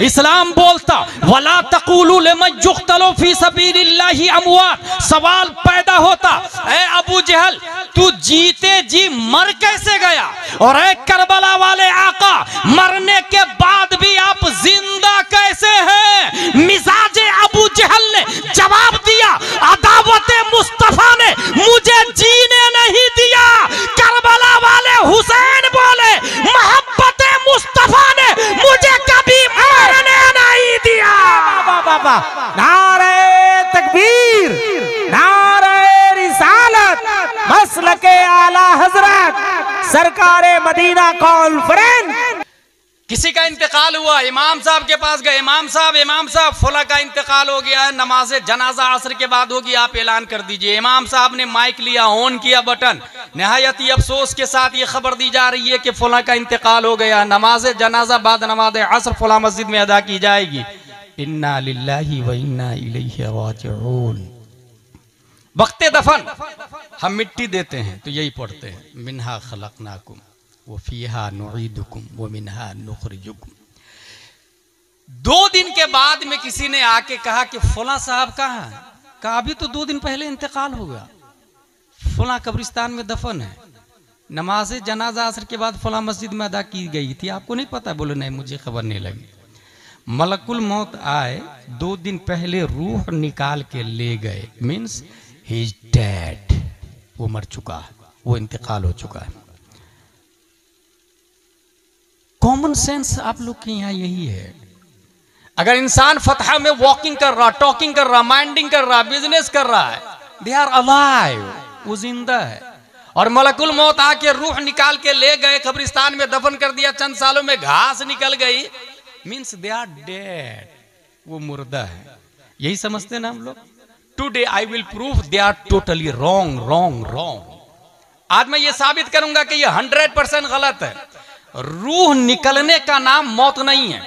इस्लाम बोलता वला तक़ूलू लिमन युक़्तलू फी सबीलिल्लाहि अमवात। सवाल पैदा होता, ऐ अबू जहल तू जीते जी मर कैसे गया, और ऐ करबला वाले आका मरने के बाद भी आप जिंदा कैसे हैं। मिजाज अबू जहल ने जवाब दिया, अदावत मुस्तफा ने मुझे जीने नहीं दिया। करबला वाले हुसैन बोले, मोहब्बत मुस्तफा ने मुझे कभी मरने नहीं दिया। नारे तकबीर, नारे रिसालत, मसलके आला हजरत सरकारे मदीना कॉन्फ्रेंस। किसी का इंतकाल हुआ, इमाम साहब के पास गए, इमाम साहब फुला का इंतकाल हो गया है, नमाज जनाजा असर के बाद होगी, आप ऐलान कर दीजिए। इमाम साहब ने माइक लिया, ऑन किया बटन, निहायत ही अफसोस के साथ ये खबर दी जा रही है कि फुला का इंतकाल हो गया, नमाज जनाजा बाद नमाज असर फुला मस्जिद में अदा की जाएगी। इन्ना लिल्लाहि व इन्ना इलैहि राजिऊन। वक्ते दफन हम मिट्टी देते हैं तो यही पढ़ते हैं, मिन्हा खलकनाकुम वो फीहा नुईदुकुम वो मिन्हा नुखरिजुकुम। 2 दिन के बाद में किसी ने आके कहा कि फला साहब कहाँ है? कहा अभी तो 2 दिन पहले इंतकाल हो गया, फला कब्रिस्तान में दफन है, नमाज जनाजा असर के बाद फला मस्जिद में अदा की गई थी, आपको नहीं पता? बोले नहीं, मुझे खबर नहीं लगी। मलकुल मौत आए, 2 दिन पहले रूह निकाल के ले गए, मीन्स ही इज डेड, वो मर चुका है, वो इंतकाल हो चुका है। कॉमन सेंस आप लोग के यहाँ यही है। अगर इंसान फतह में वॉकिंग कर रहा, टॉकिंग कर रहा, माइंडिंग कर रहा, बिजनेस कर रहा है, दे आर अलाइव, वो जिंदा है। और मलकुल मौत आके रूह निकाल के ले गए, कब्रिस्तान में दफन कर दिया, चंद सालों में घास निकल गई, मीन्स दे आर डेड, वो मुर्दा है। यही समझते ना हम लोग। Today I will prove they are totally wrong. आज मैं ये साबित करूंगा कि ये 100% गलत है। रूह निकलने का नाम मौत नहीं है,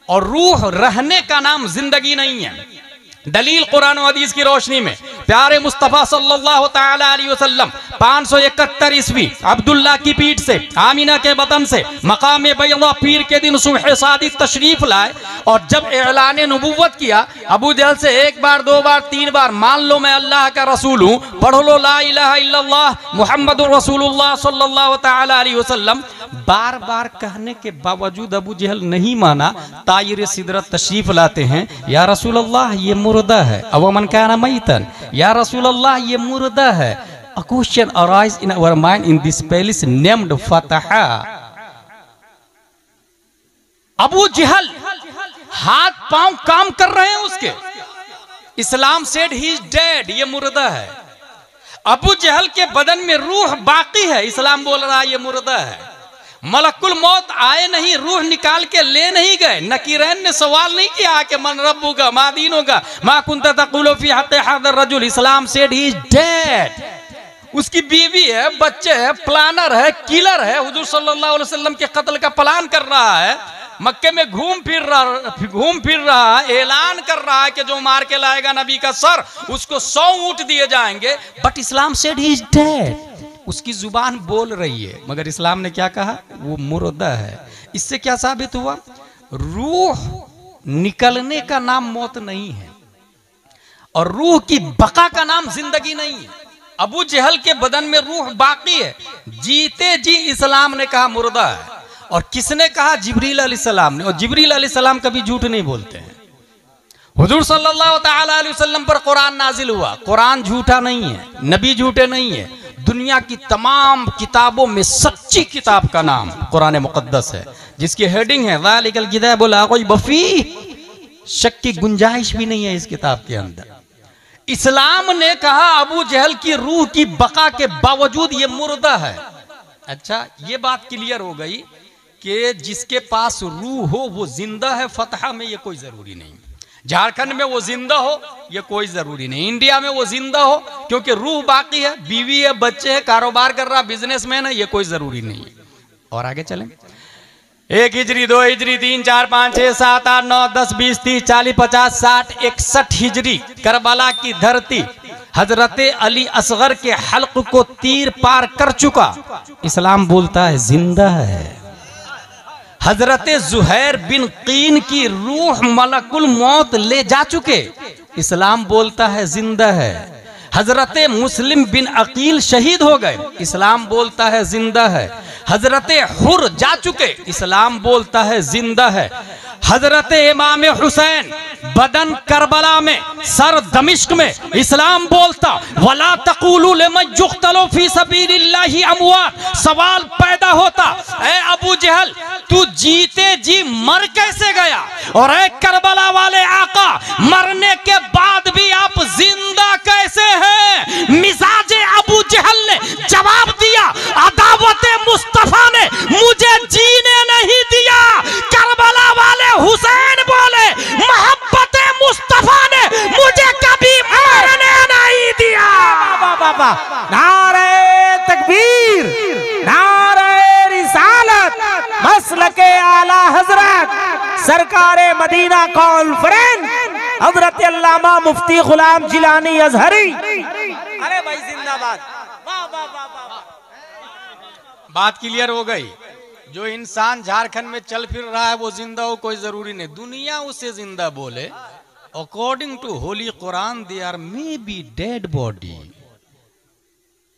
और रूह रहने का नाम जिंदगी नहीं है। दलील कुरान और हदीस की रोशनी में प्यारे मुस्तफा सल्लल्लाहु तआला अलैहि वसल्लम 571 ईस्वी अब्दुल्ला की पीठ से, आमीना के बतन से मकाम बैदा पीर के दिन सुबह सादिक तशरीफ लाए, और जब ऐलान नबुव्वत किया, अबू जहल से 1 बार 2 बार 3 बार मान लो मैं अल्लाह का रसूल हूँ, पढ़ लो ला इलाहा इल्लल्लाह मुहम्मदुर रसूलुल्लाह सल्लल्लाहु तआला अलैहि वसल्लम, बार बार कहने के बावजूद अबू जहल नहीं माना। तायरे सिदरत तशरीफ लाते हैं, या रसूल अल्लाह ये मुर्दा है, अव मन काना मैतन, या रसूल अल्लाह ये मुर्दा है। A question arise in our mind in this palace named फतह। अबू जहल हाथ पांव काम कर रहे हैं उसके। इस्लाम सेड ही इज डेड, ये मुर्दा है। अबू जहल के बदन में रूह बाकी है, इस्लाम बोल रहा है ये मुर्दा है। मलकुल मौत आए नहीं, रूह निकाल के ले नहीं गए। नकीरैन ने सवाल नहीं किया कि मन रब्बुका मा दीनुका मा कुंता तक़ूलु फी हक़्क़ि हाज़ा रजुल। इस्लाम सेड ही इज डेड। उसकी बीवी है, बच्चे है, प्लानर है, किलर है, हुजूर सल्लल्लाहु अलैहि वसल्लम के कत्ल का प्लान कर रहा है, मक्के में घूम फिर रहा है, ऐलान कर रहा है कि जो मार के लाएगा नबी का सर उसको 100 ऊंट दिए जाएंगे। But Islam said he is dead. उसकी जुबान बोल रही है, मगर इस्लाम ने क्या कहा? वो मुर्दा है। इससे क्या साबित हुआ? रूह निकलने का नाम मौत नहीं है, और रूह की बका का नाम जिंदगी नहीं है। अबू जहल के बदन में रूह बाकी है, जीते जी इस्लाम ने कहा मुर्दा है। और किसने कहा? जिब्रील अलैहिस्सलाम ने। और जिब्रील अलैहिस्सलाम कभी झूठ नहीं बोलते हैं। हुजूर सल्लल्लाहु तआला अलैहि वसल्लम पर कुरान नाजिल हुआ, कुरान झूठा नहीं है, नबी झूठे नहीं है। दुनिया की तमाम किताबों में सच्ची किताब का नाम कुरान मुकद्दस है, जिसकी हेडिंग है ज़ालिकल किताबु ला रैब फीह। शक की गुंजाइश भी नहीं है इस किताब के अंदर। इस्लाम ने कहा अबू जहल की रूह की बका के बावजूद ये मुर्दा है। अच्छा, ये बात क्लियर हो गई कि जिसके पास रूह हो वो जिंदा है। फतह में ये कोई जरूरी नहीं, झारखंड में वो जिंदा हो ये कोई जरूरी नहीं, इंडिया में वो जिंदा हो क्योंकि रूह बाकी है, बीवी है, बच्चे है, कारोबार कर रहा, बिजनेसमैन है, ये कोई जरूरी नहीं है। और आगे चलें। 1 हिजरी 2 हिजरी 3 4 5 6 7 8 9 10 20 30 40 50 60 61 हिजरी करबला की धरती हजरत अली असगर के हल्क को तीर पार कर चुका। इस्लाम बोलता है जिंदा है। हजरत जुहैर बिन कीन की रूह मलकुल मौत ले जा चुके, इस्लाम बोलता है जिंदा है। हजरत मुस्लिम बिन अकील शहीद हो गए, इस्लाम बोलता है जिंदा है। हजरत हुर जा चुके, इस्लाम बोलता है जिंदा है। हजरत इमाम हुसैन बदन करबला में, सर दमिश्क में, इस्लाम बोलता वला तक़ूलू लिमन युक़्तलू फी सबीलिल्लाहि अमवात। सवाल पैदा होता, ऐ अबू जहल तू जीते जी मर कैसे गया, और ऐ करबला वाले आका मरने के बाद भी आप जिंदा कैसे हैं। मिजाजे अबू जहल ने जवाब दिया, अदावत मुस्तफा ने मुझे जीने नहीं दिया। करबला वाले हुसैन बोले, मोहब्बत मुस्तफा ने मुझे कभी मरने नहीं दिया। बाबा नारे तकबीर, नारे रिसालत, मसलके आला हजरत सरकारे मदीना कॉन्फ्रेंस हजरत अल्लामा मुफ्ती गुलाम जिलानी अजहरी। अरे भाई जिंदाबाद। वाह वाह वाह वाह। बात क्लियर हो गई। जो इंसान झारखंड में चल फिर रहा है वो जिंदा हो कोई जरूरी नहीं, दुनिया उसे जिंदा बोले। According to holy Quran they are may be dead body,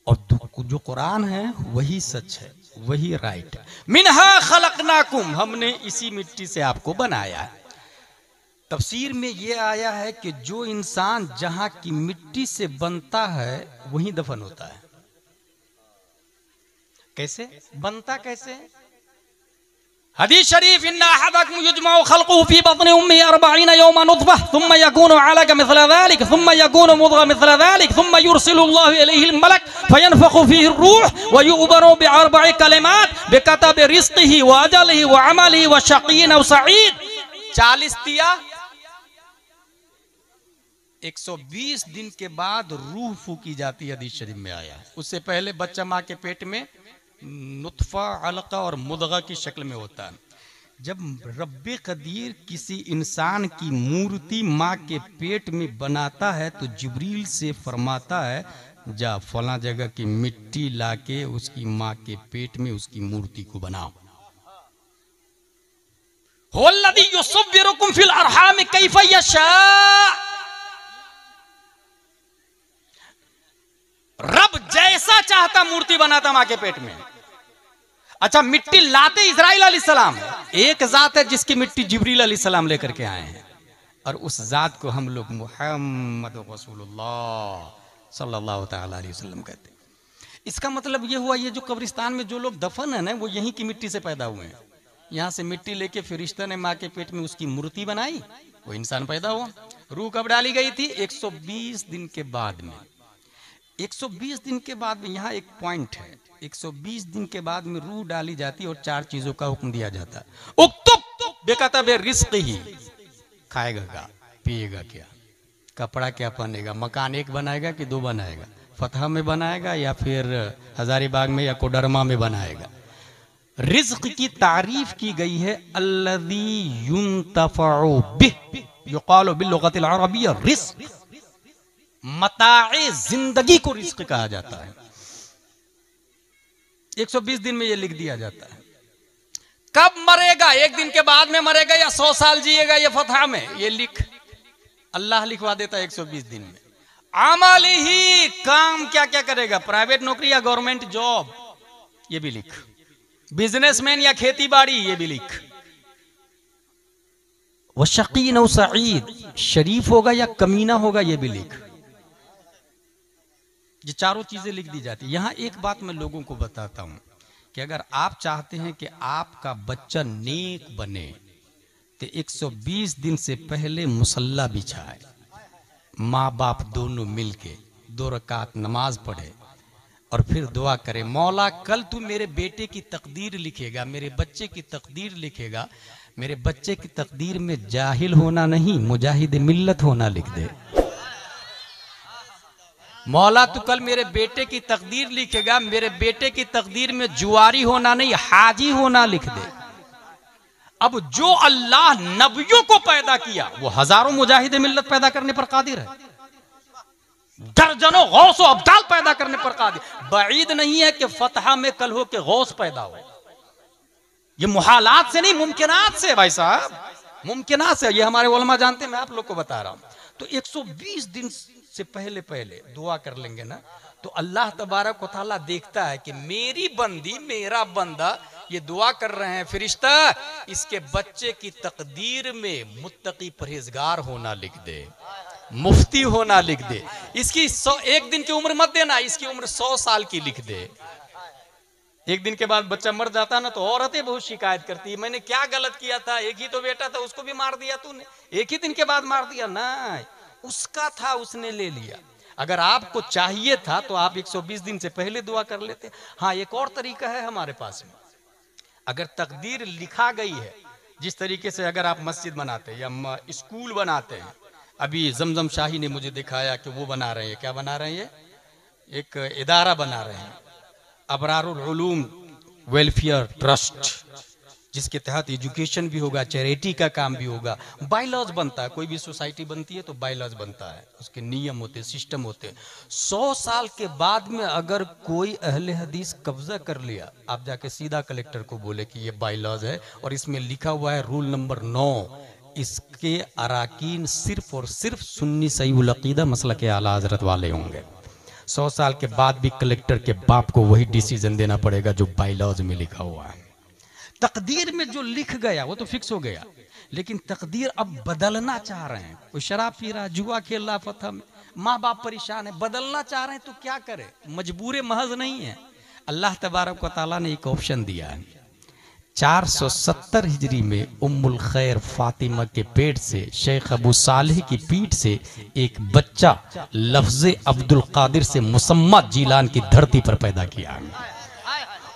और जो कुरान है वही सच है, वही राइट है। मिनहा खलकनाकुम, हमने इसी मिट्टी से आपको बनाया है। तफसीर में ये आया है कि जो इंसान जहां की मिट्टी से बनता है वहीं दफन होता है। कैसे बनता, कैसे? हदीस शरीफ, इन्ना अहदकुम युजमउ खल्कुहु फी बत्नि उम्मिही 40 यौमन नुतफह थुम्मा यकूनु अलका मिस्ल ज़ालिक थुम्मा यकूनु मुद्ग़ह मिस्ल ज़ालिक थुम्मा युरसिलुल्लाहु इलैहिल मलक फयनफखु फीहि रूह व युअमरु बिअरबइ कलिमात बिकतबि रिज़्क़िही व अजलिही व अमलिही व शक़िय्युन अव सईद। 40 दिया, 120 दिन के बाद रूह फूकी जाती है, हदीस शरीफ में आया। उससे पहले बच्चा माँ के पेट में नुतफा, अलका और मुदगा की शक्ल में होता है। जब रब्बे कदीर किसी इंसान की मूर्ति माँ के पेट में बनाता है तो जिब्रील से फरमाता है, जा फला जगह की मिट्टी लाके उसकी माँ के पेट में उसकी मूर्ति को बनाओ। हुवल्लज़ी युसव्विरुकुम फिल अरहाम कैफ़ यशा। रब जैसा चाहता मूर्ति बनाता मां के पेट में। अच्छा, मिट्टी लाते इस्राइल अलैहिस्सलाम, एक जात है जिसकी मिट्टी जिब्रील अलैहिस्सलाम लेकर के आए हैं, और उस जात को हम लोग मुहम्मद रसूलुल्लाह सल्लल्लाहु तआला अलैहि वसल्लम कहते हैं। इसका मतलब ये हुआ, ये जो कब्रिस्तान में जो लोग दफन है ना, वो यहीं की मिट्टी से पैदा हुए हैं। यहाँ से मिट्टी लेके फरिश्ता ने माँ के पेट में उसकी मूर्ति बनाई, वो इंसान पैदा हुआ। रूह कब डाली गई थी? 120 दिन के बाद में। 120 दिन के बाद में, यहाँ एक पॉइंट है, 120 दिन के बाद में रूह डाली जाती है और 4 चीजों का हुक्म दिया जाता है। उक्तुब बेकतबे रिज़्क़िही, खाएगा क्या, पिएगा क्या, कपड़ा क्या पहनेगा, मकान एक बनाएगा कि 2 बनाएगा, फतह में बनाएगा या फिर हजारीबाग में या कोडरमा में बनाएगा। रिज़्क़ की तारीफ की गई है, अल्लज़ी युंतफ़उ बिह युक़ालु बिल्लुग़तिल अरबिय्या रिज़्क़। मताए जिंदगी को रिज़्क़ कहा जाता है। 120 दिन में ये लिख दिया जाता है। कब मरेगा, 1 दिन के बाद में मरेगा या 100 साल जिएगा, ये फतहा में ये लिख, अल्लाह लिखवा देता है 120 दिन में। आमाली ही, काम क्या क्या करेगा, प्राइवेट नौकरी या गवर्नमेंट जॉब, ये भी लिख। बिजनेसमैन या खेती बाड़ी, ये भी लिख। वह शकीन और सईद, शरीफ होगा या कमीना होगा, ये भी लिख। ये 4 चीजें लिख दी जाती है। यहां एक बात मैं लोगों को बताता हूं कि अगर आप चाहते हैं कि आपका बच्चा नेक बने तो 120 दिन से पहले मुसल्ला बिछाए, माँ बाप दोनों मिलके 2 रकात नमाज पढ़े और फिर दुआ करे, मौला कल तू मेरे बेटे की तकदीर लिखेगा, मेरे बच्चे की तकदीर लिखेगा, मेरे बच्चे की तकदीर में जाहिल होना नहीं, मुजाहिद मिल्लत होना लिख दे। मौला तू कल मेरे बेटे की तकदीर लिखेगा, मेरे बेटे की तकदीर में जुआरी होना नहीं, हाजी होना लिख दे। अब जो अल्लाह नबियों को पैदा किया वो हजारों मुजाहिद मिल्लत पैदा करने पर कादिर है, दर्जनों गौस और अब्दाल पैदा करने पर कादिर। बईद नहीं है कि फतहा में कल हो के गौस पैदा हो। ये मुहालात से नहीं, मुमकिनात से भाई साहब, मुमकिनात से। ये हमारे उलमा जानते हैं, मैं आप लोग को बता रहा हूं। तो 120 दिन से पहले पहले दुआ कर लेंगे ना, तो अल्लाह तबारक व तआला देखता है कि मेरी बंदी, मेरा बंदा ये दुआ कर रहे हैं, फरिश्ता इसके बच्चे की तकदीर में मुत्तकी परहेजगार होना लिख दे, मुफ्ती होना लिख दे। इसकी 1 दिन की उम्र मत देना, इसकी उम्र 100 साल की लिख दे। 1 दिन के बाद बच्चा मर जाता ना, तो औरतें बहुत शिकायत करती है, मैंने क्या गलत किया था, एक ही तो बेटा था, उसको भी मार दिया तूने, 1 ही दिन के बाद मार दिया। ना, उसका था, उसने ले लिया। अगर आपको चाहिए था तो आप 120 दिन से पहले दुआ कर लेते। हाँ, एक और तरीका है हमारे पास में, अगर तकदीर लिखा गई है, जिस तरीके से अगर आप मस्जिद बनाते हैं या स्कूल बनाते हैं, अभी जमजम शाही ने मुझे दिखाया कि वो बना रहे हैं, क्या बना रहे हैं, एक इदारा बना रहे हैं, अबरारुल उलूम वेलफेयर ट्रस्ट, जिसके तहत एजुकेशन भी होगा, चैरिटी का काम भी होगा, बायलॉज बनता है। कोई भी सोसाइटी बनती है तो बायलॉज बनता है, उसके नियम होते, सिस्टम होते। 100 साल के बाद में अगर कोई अहले हदीस कब्जा कर लिया, आप जाके सीधा कलेक्टर को बोले कि ये बायलॉज है और इसमें लिखा हुआ है रूल नंबर 9, इसके अराकीन सिर्फ और सिर्फ सुन्नी सहीउल अकीदा मसलक आला हजरत वाले होंगे। 100 साल के बाद भी कलेक्टर के बाप को वही डिसीजन देना पड़ेगा जो बायलॉज में लिखा हुआ है। तकदीर में जो लिख गया वो तो फिक्स हो गया, लेकिन तकदीर अब बदलना चाह रहे हैं। कोई शराब पी रहा, जुआ खेल रहा, फतह में माँ बाप परेशान है, बदलना चाह रहे हैं, तो क्या करे, मजबूर महज नहीं है। अल्लाह तबारक व तआला ने एक ऑप्शन दिया है। 470 हिजरी में उम्मुल खैर फातिमा के पेट से, शेख अबू सालेह की पीठ से एक बच्चा लफ्ज़े अब्दुल कादिर से मुसम्मा जीलान की धरती पर पैदा किया।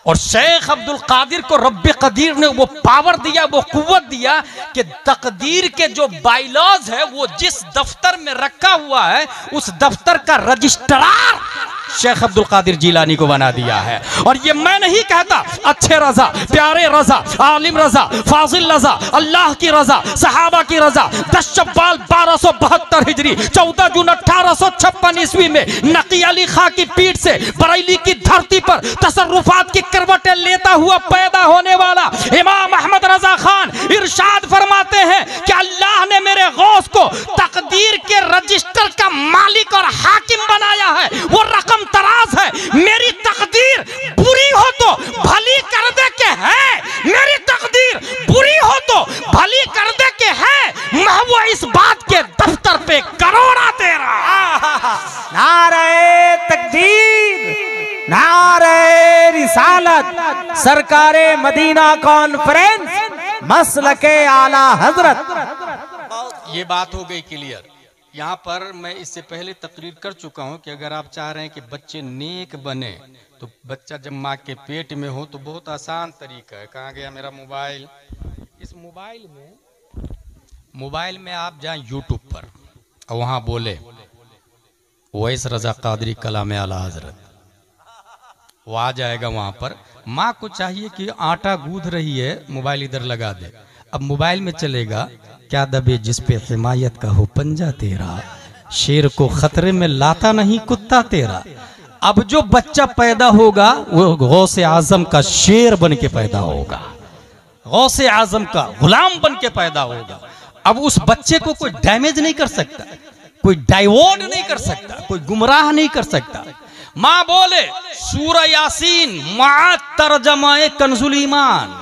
और शेख अब्दुल कादिर को रब्बे कदीर ने वो पावर दिया, वो कुव्वत दिया कि तकदीर के जो बायलॉज है वो जिस दफ्तर में रखा हुआ है, उस दफ्तर का रजिस्ट्रार शेख अब्दुल कादिर जिलानी को बना दिया है। और ये मैं नहीं कहता, अच्छे रजा, प्यारे रजा, आलिम रजा, फाजिल रजा, अल्लाह की रजा, सहाबा की रजा, 10 शव्वाल 1272 हिजरी 14 जून 1856 ईस्वी में नकी अली खां की पीठ से बरेली की धरती पर तसर्रुफात की करवटें लेता हुआ पैदा होने वाला इमाम अहमद रजा खान इरशाद फरमाते हैं कि अल्लाह ने मेरे गौस को तकदीर के रजिस्टर का मालिक और हाकिम बनाया है। वो रकम तराज है, मेरी तकदीर बुरी हो तो भली कर दे के है, मेरी तकदीर बुरी हो तो भली कर दे के है, महबूब इस बात के दफ्तर पे करोड़ा तेरा। नारे तकदीर, नारे रिसालत, सरकारे मदीना कॉन्फ्रेंस, मसलके आला हजरत। ये बात हो गई क्लियर। यहाँ पर मैं इससे पहले तकरीर कर चुका हूँ कि अगर आप चाह रहे हैं कि बच्चे नेक बने, तो बच्चा जब माँ के पेट में हो तो बहुत आसान तरीका है। कहाँ गया मेरा मोबाइल? इस मोबाइल में आप जाएं यूट्यूब पर और वहाँ बोले वैस रजा कादरी कलाम आला हजरत, वो आ जाएगा। वहाँ पर माँ को चाहिए कि आटा गूंथ रही है, मोबाइल इधर लगा दे। अब मोबाइल में चलेगा, क्या दबे जिस पे हिमायत का हो पंजा तेरा, शेर को खतरे में लाता नहीं कुत्ता तेरा। अब जो बच्चा पैदा होगा वो गौसे आजम का शेर बन के पैदा होगा, गौसे आजम का गुलाम बन के पैदा होगा। अब उस बच्चे को कोई डैमेज नहीं कर सकता, कोई डाइवर्ट नहीं कर सकता, कोई गुमराह नहीं कर सकता। माँ बोले सूरह यासीन मा तर्जमाए कंजुल ईमान।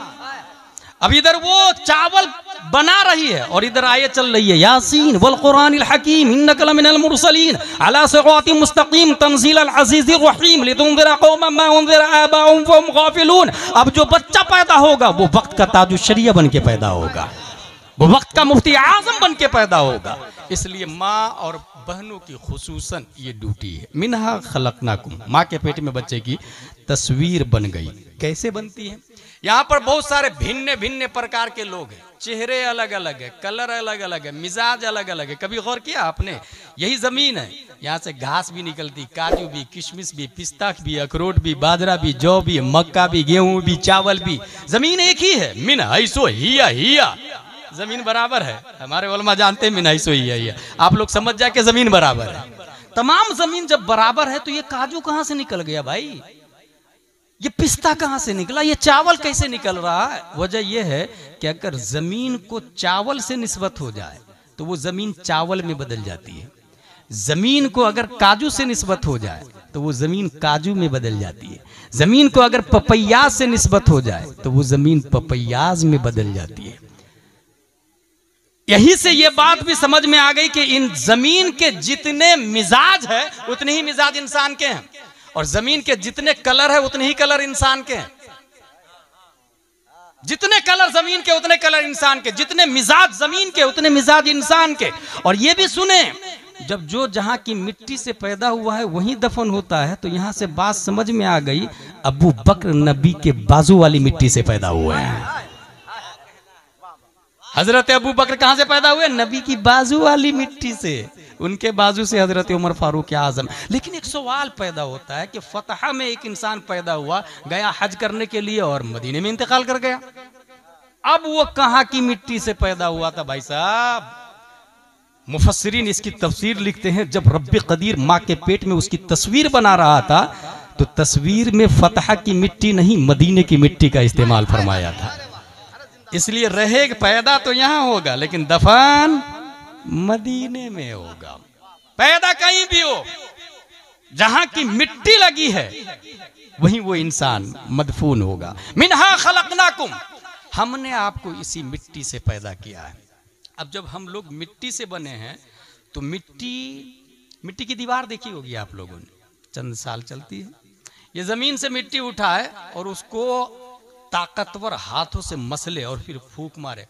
अब इधर वो चावल बना रही है और इधर आयत चल रही है यासीन वल कुरानिल हकीम इन्नका लमिनल मुरसलीन अला सिरातिम मुस्तकीम तंजीलल अजीजिर रहीम लितुनज़िरा कौमन मा उनज़िरा आबाउहुम फहुम गाफिलून। अब जो बच्चा पैदा होगा वो वक्त का ताजु शरिया बन के पैदा होगा, वो वक्त का मुफ्ती आजम बन के पैदा होगा। इसलिए माँ और बहनों की खुसूसन ये ड्यूटी है। मिनहा खलकनाकुम, माँ के पेट में बच्चे की तस्वीर बन गई। कैसे बनती है? यहाँ पर बहुत सारे भिन्न भिन्न प्रकार के लोग हैं, चेहरे अलग अलग है, कलर अलग अलग है, मिजाज अलग अलग है। कभी गौर किया आपने? यही जमीन है, यहाँ से घास भी निकलती, काजू भी, किशमिश भी, पिस्ता भी, अखरोट भी, बाजरा भी, जौ भी, मक्का भी, गेहूं भी, चावल भी। जमीन एक ही है। मिन हैसो हिया हिया, जमीन बराबर है। हमारे उलमा जानते हैं मिन हैसो हिया हिया। आप लोग समझ जाए कि जमीन बराबर है। तमाम जमीन जब बराबर है तो ये काजू कहाँ से निकल गया भाई? ये पिस्ता कहां से निकला, ये चावल कैसे निकल रहा है? वजह यह है कि अगर जमीन को चावल से निस्बत हो जाए तो वो जमीन चावल में बदल जाती है। जमीन को अगर काजू से निस्बत हो जाए तो वो जमीन काजू में बदल जाती है। जमीन को अगर पपैयाज से निस्बत हो जाए तो वो जमीन पपैयाज में बदल जाती है। यही से ये बात भी समझ में आ गई कि इन जमीन के जितने मिजाज है उतने ही मिजाज इंसान के हैं, और जमीन के जितने कलर है उतने ही कलर इंसान के हैं। जितने कलर जमीन के उतने कलर इंसान के, जितने मिजाज जमीन के उतने मिजाज इंसान के। और ये भी सुने, जब जो जहां की मिट्टी से पैदा हुआ है वहीं दफन होता है, तो यहां से बात समझ में आ गई, अबू बकर नबी के बाजू वाली मिट्टी से पैदा हुए हैं। हजरत अबू बकर कहां से पैदा हुए? नबी की बाजू वाली मिट्टी से। उनके बाजू से हजरत उमर फारूक आजम। लेकिन एक सवाल पैदा होता है कि फतह में एक इंसान पैदा हुआ, गया हज करने के लिए और मदीने में इंतकाल कर गया। अब वो कहां की मिट्टी से पैदा हुआ था भाई साहब? मुफस्सिरीन इसकी तफसीर लिखते हैं, जब रब्बे कदीर माँ के पेट में उसकी तस्वीर बना रहा था तो तस्वीर में फतह की मिट्टी नहीं मदीने की मिट्टी का इस्तेमाल फरमाया था। इसलिए रहे पैदा तो यहां होगा लेकिन दफन मदीने में होगा। पैदा कहीं भी हो, जहां की मिट्टी लगी है वहीं वो इंसान मदफून होगा। मिनहा खलकनाकुम, हमने आपको इसी मिट्टी से पैदा किया है। अब जब हम लोग मिट्टी से बने हैं तो मिट्टी की दीवार देखी होगी आप लोगों ने, चंद साल चलती है। ये जमीन से मिट्टी उठाए और उसको ताकतवर हाथों से मसले और फिर फूंक मारे,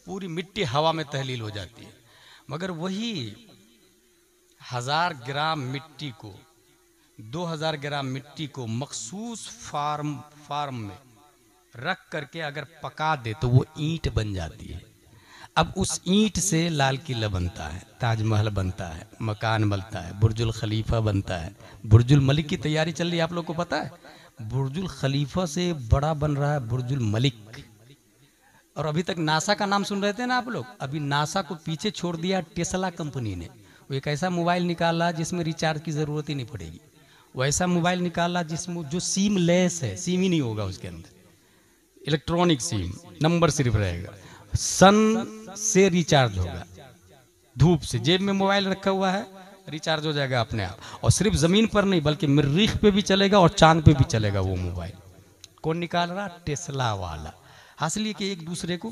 पूरी मिट्टी हवा में तहलील हो जाती है। मगर वही 1000 ग्राम मिट्टी को, 2000 ग्राम मिट्टी को मखसूस फार्म में रख करके अगर पका दे तो वो ईंट बन जाती है। अब उस ईंट से लाल किला बनता है, ताजमहल बनता है, मकान बनता है, बुर्जुल खलीफा बनता है। बुर्जुल मलिक की तैयारी चल रही है, आप लोग को पता है? बुर्जुल खलीफा से बड़ा बन रहा है बुर्जुल मलिक। और अभी तक नासा का नाम सुन रहे थे ना आप लोग, अभी नासा को पीछे छोड़ दिया टेस्ला कंपनी ने। वो एक ऐसा मोबाइल निकाला जिसमें रिचार्ज की जरूरत ही नहीं पड़ेगी। वो ऐसा मोबाइल निकाला जिसमें जो सिम लेस है, सिम ही नहीं होगा उसके अंदर, इलेक्ट्रॉनिक सिम, नंबर सिर्फ रहेगा। सन से रिचार्ज होगा, धूप से, जेब में मोबाइल रखा हुआ है, रिचार्ज हो जाएगा अपने आप। और सिर्फ जमीन पर नहीं बल्कि मरीख पे भी चलेगा और चांद पे भी चलेगा वो मोबाइल। कौन निकाल रहा? टेस्ला वाला। हासिल ये कि एक दूसरे को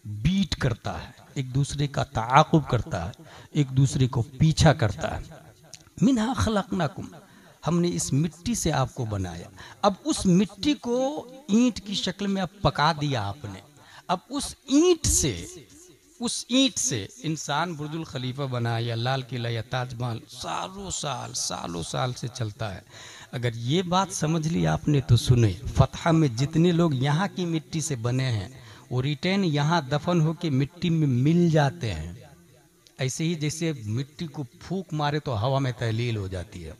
बीट करता है, एक दूसरे का ताक़ुब करता है, एक दूसरे को पीछा करता है। मिन्हा खलकनाकुम, हमने इस मिट्टी से आपको बनाया। अब उस मिट्टी को ईंट की शक्ल में अब पका दिया आपने। अब उस ईंट से इंसान बुर्जुल खलीफा बना या लाल किला या ताजमहल सालों साल से चलता है। अगर ये बात समझ ली आपने तो सुने, फतह में जितने लोग यहाँ की मिट्टी से बने हैं वो रिटर्न यहाँ दफन होके मिट्टी में मिल जाते हैं। ऐसे ही जैसे मिट्टी को फूंक मारे तो हवा में तहलील हो जाती है,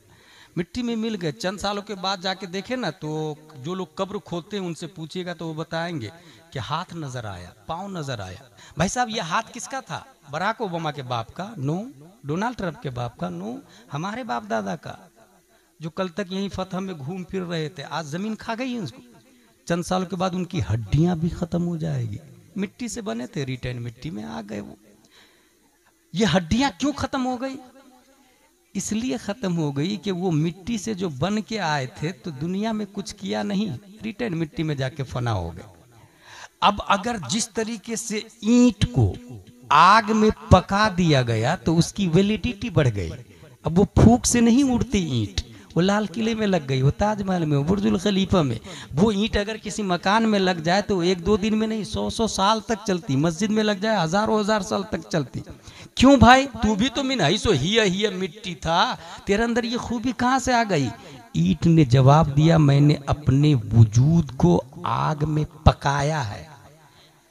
मिट्टी में मिल गए। चंद सालों के बाद जाके देखे ना तो जो लोग कब्र खोदते हैं उनसे पूछिएगा तो वो बताएंगे कि हाथ नजर आया, पाँव नजर आया। भाई साहब ये हाथ किसका था? बराक ओबामा के बाप का? नो। डोनाल्ड ट्रंप के बाप का? नो। हमारे बाप दादा का, जो कल तक यहीं फतह में घूम फिर रहे थे। आज जमीन खा गई है उसको। चंद सालों के बाद उनकी हड्डियां भी खत्म हो जाएगी। मिट्टी से बने थे, रिटर्न मिट्टी में आ गए वो। ये हड्डियां क्यों खत्म हो गई? इसलिए खत्म हो गई कि वो मिट्टी से जो बन के आए थे तो दुनिया में कुछ किया नहीं, रिटर्न मिट्टी में जाके फना हो गए। अब अगर जिस तरीके से ईंट को आग में पका दिया गया तो उसकी वैलिडिटी बढ़ गई। अब वो फूंक से नहीं उड़ती ईंट, वो लाल किले में लग गई, वो ताजमहल में, वो बुर्जुल खलीफा में। वो ईंट अगर किसी मकान में लग जाए तो 1-2 दिन में नहीं 100 साल तक चलती। मस्जिद में लग जाए हज़ार साल तक चलती। क्यों भाई? तू भी तो मिनहैसो हिया मिट्टी था, तेरे अंदर ये खूबी कहाँ से आ गई? ईंट ने जवाब दिया, मैंने अपने वजूद को आग में पकाया है।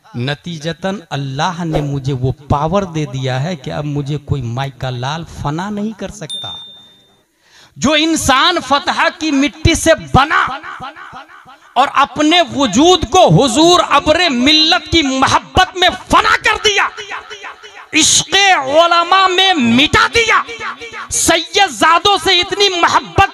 नतीजतन अल्लाह ने मुझे वो पावर दे दिया है कि अब मुझे कोई माइका लाल फना नहीं कर सकता। जो इंसान फतह की मिट्टी से बना और अपने वजूद को हुजूर अब्रे मिल्लत की मोहब्बत में फना कर दिया, इश्क़े उलमा में मिटा दिया, सैयद शहजादों से इतनी मोहब्बत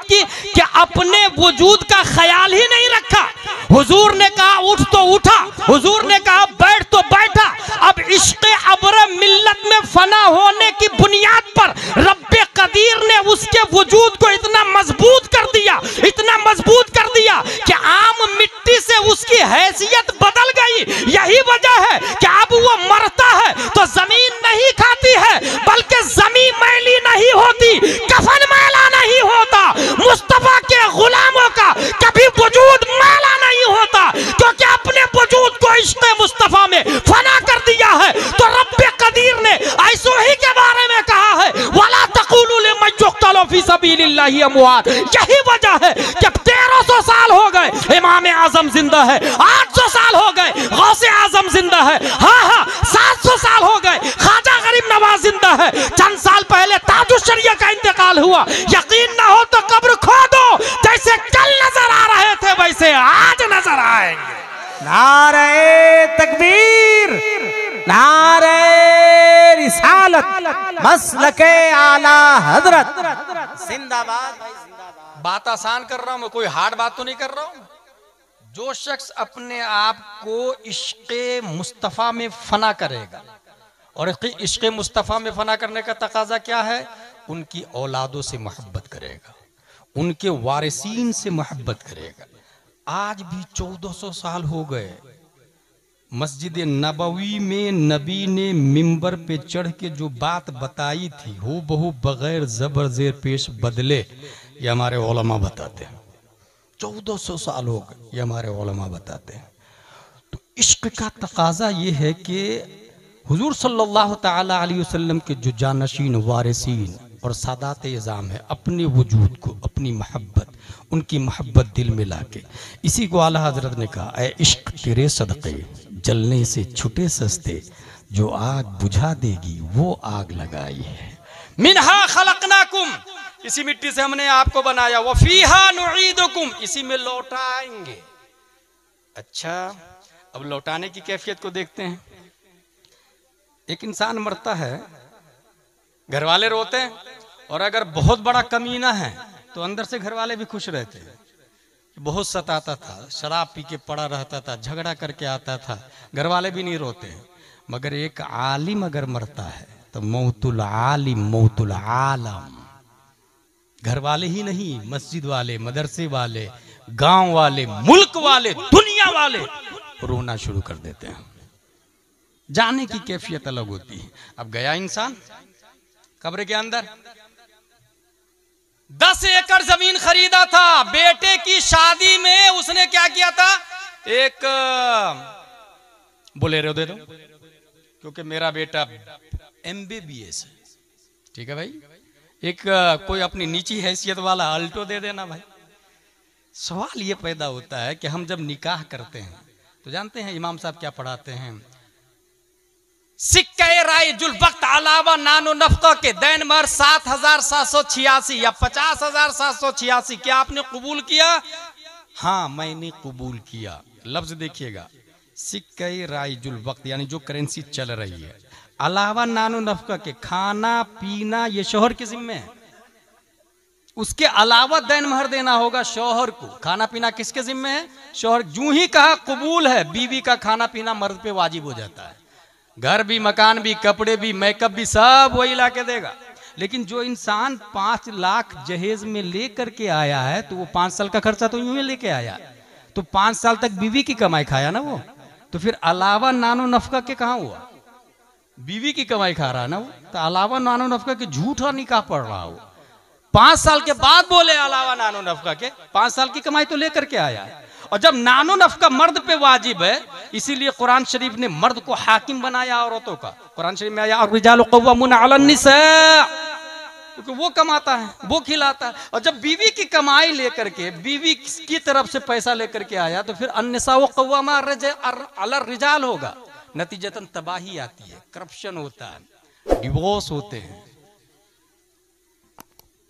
की कि अपने वजूद का ख्याल ही नहीं रखा। हुजूर ने कहा उठ तो उठा, हुजूर ने कहा बैठ तो बैठा। अब इश्क़े अब्र मिल्लत में फना होने की बुनियाद पर रब्बे कदीर ने उसके वजूद को इतना मजबूत कर दिया, इतना मजबूत कर दिया कि आम मिट्टी से उसकी हैसियत बदल गई। यही वजह है कि अब वो मरता है तो जमीन नहीं खाती है, बल्कि जमीन मैली नहीं होती, कफन मैला नहीं होता। मुस्तफा के गुलामों का कभी वजूद मैला नहीं होता, क्योंकि अपने वजूद को इश्क़े मुस्तफा में फना कर दिया है। तो रब्बे कदीर ने ऐसो ही के बारे में कहा है, वला तक़ूलू लिमन युक़्तलू फी सबीलिल्लाहि अमवात। यही वजह है कि 1300 साल हो गए इमाम आजम जिंदा है, 800 साल हो गए गौसे आजम जिंदा है, हाँ 700 साल हो गए ख्वाजा गरीब नवाज जिंदा है। चंद साल पहले ताजुश शरिया का इंतकाल हुआ। यकीन ना हो तो कब्र खोदो, जैसे कल नजर आ रहे थे वैसे आज नजर आएंगे। नारे तकबीर, नारे रिसालत, मसलके आला हजरत जिंदाबाद। बात आसान कर रहा हूं मैं, कोई हार्ड बात तो नहीं कर रहा हूं। जो शख्स अपने आप को इश्क़े मुस्तफ़ा में फना करेगा, और इश्क़े मुस्तफ़ा में फना करने का तकाजा क्या है? उनकी औलादों से मोहब्बत करेगा, उनके वारिसीन से मोहब्बत करेगा। आज भी 1400 साल हो गए, मस्जिद नबवी में नबी ने मिंबर पे चढ़ के जो बात बताई थी हो बहु बगैर जबर जेर पेश बदले, ये हमारे उलमा बताते हैं। 1400 साल हो गए, ये हमारे उलमा बताते हैं। तो इश्क का तकाजा ये है कि हुजूर सल्लल्लाहु ताला अलैहि वसल्लम के जो जानशीन वारिसीन और सादात इज़ाम है, अपने वजूद को, अपनी मोहब्बत, उनकी मोहब्बत दिल में लाके, इसी को आला हजरत ने कहा, ऐ इश्क तेरे सदक़े जलने से छुटे सस्ते, जो आग बुझा देगी वो आग लगाई है। मिनहा खलकनाकुम, इसी मिट्टी से हमने आपको बनाया, वफीहा नुईदुकुम, इसी में लौटाएंगे। अच्छा, अब लौटाने की कैफियत को देखते हैं। एक इंसान मरता है, घर वाले रोते हैं, और अगर बहुत बड़ा कमीना है तो अंदर से घर वाले भी खुश रहते हैं। बहुत सताता था, शराब पी के पड़ा रहता था, झगड़ा करके आता था, घर वाले भी नहीं रोते हैं। मगर एक आलिम अगर मरता है तो मौतुल आलिम मौतुल आलम, घर वाले ही नहीं, मस्जिद वाले, मदरसे वाले, गांव वाले, मुल्क वाले, दुनिया वाले रोना शुरू कर देते हैं। जाने की कैफियत अलग होती है। अब गया इंसान कब्र के अंदर, 10 एकड़ जमीन खरीदा था, बेटे की शादी में उसने क्या किया था, एक बोलेरो दे दो क्योंकि मेरा बेटा MBBS है, ठीक है भाई, एक कोई अपनी नीची हैसियत वाला अल्टो दे देना भाई। सवाल ये पैदा होता है कि हम जब निकाह करते हैं तो जानते हैं इमाम साहब क्या पढ़ाते हैं, सिक्के राय जुल वक्त अलावा नानो नफका के दैन मर 7,786 या 50,786। क्या आपने कबूल किया? हाँ मैंने कबूल किया। लफ्ज देखिएगा, सिक्के राय जुल वक्त यानी जो करेंसी चल रही है, अलावा नानो नफका के, खाना पीना ये शौहर के जिम्मे है, उसके अलावा दैन महर देना होगा शौहर को। खाना पीना किसके जिम्मे है? शौहर। जूं ही कहा कबूल है, बीवी का खाना पीना मर्द पे वाजिब हो जाता है। घर भी, मकान भी, कपड़े भी, मेकअप भी, सब वही ला के देगा। लेकिन जो इंसान 5 लाख जहेज में लेकर के आया है तो वो 5 साल का खर्चा तो यूं ही लेके आया, तो 5 साल तक बीवी की कमाई खाया ना वो, तो फिर अलावा नानो नफका के कहाँ हुआ? बीवी की कमाई खा रहा है ना वो, तो अलावा नानो नफका के झूठा निकाह पड़ रहा हो। 5 साल के बाद बोले अलावा नानो नफका के, 5 साल की कमाई तो लेकर के आया है। और जब नानो नफका मर्द पे वाजिब है, इसीलिए कुरान शरीफ ने मर्द को हाकिम बनाया औरतों का। कुरान शरीफ में आया अर्रिजालु क़व्वामूना अलन निसा, क्योंकि वो कमाता है, वो खिलाता है। और जब बीवी की कमाई लेकर के, बीवी की तरफ से पैसा लेकर के आया, तो फिर अन्निसा क़व्वामा अला रिजाल होगा। नतीजतन तबाही आती है, करप्शन होता है, डिवोर्स होते हैं,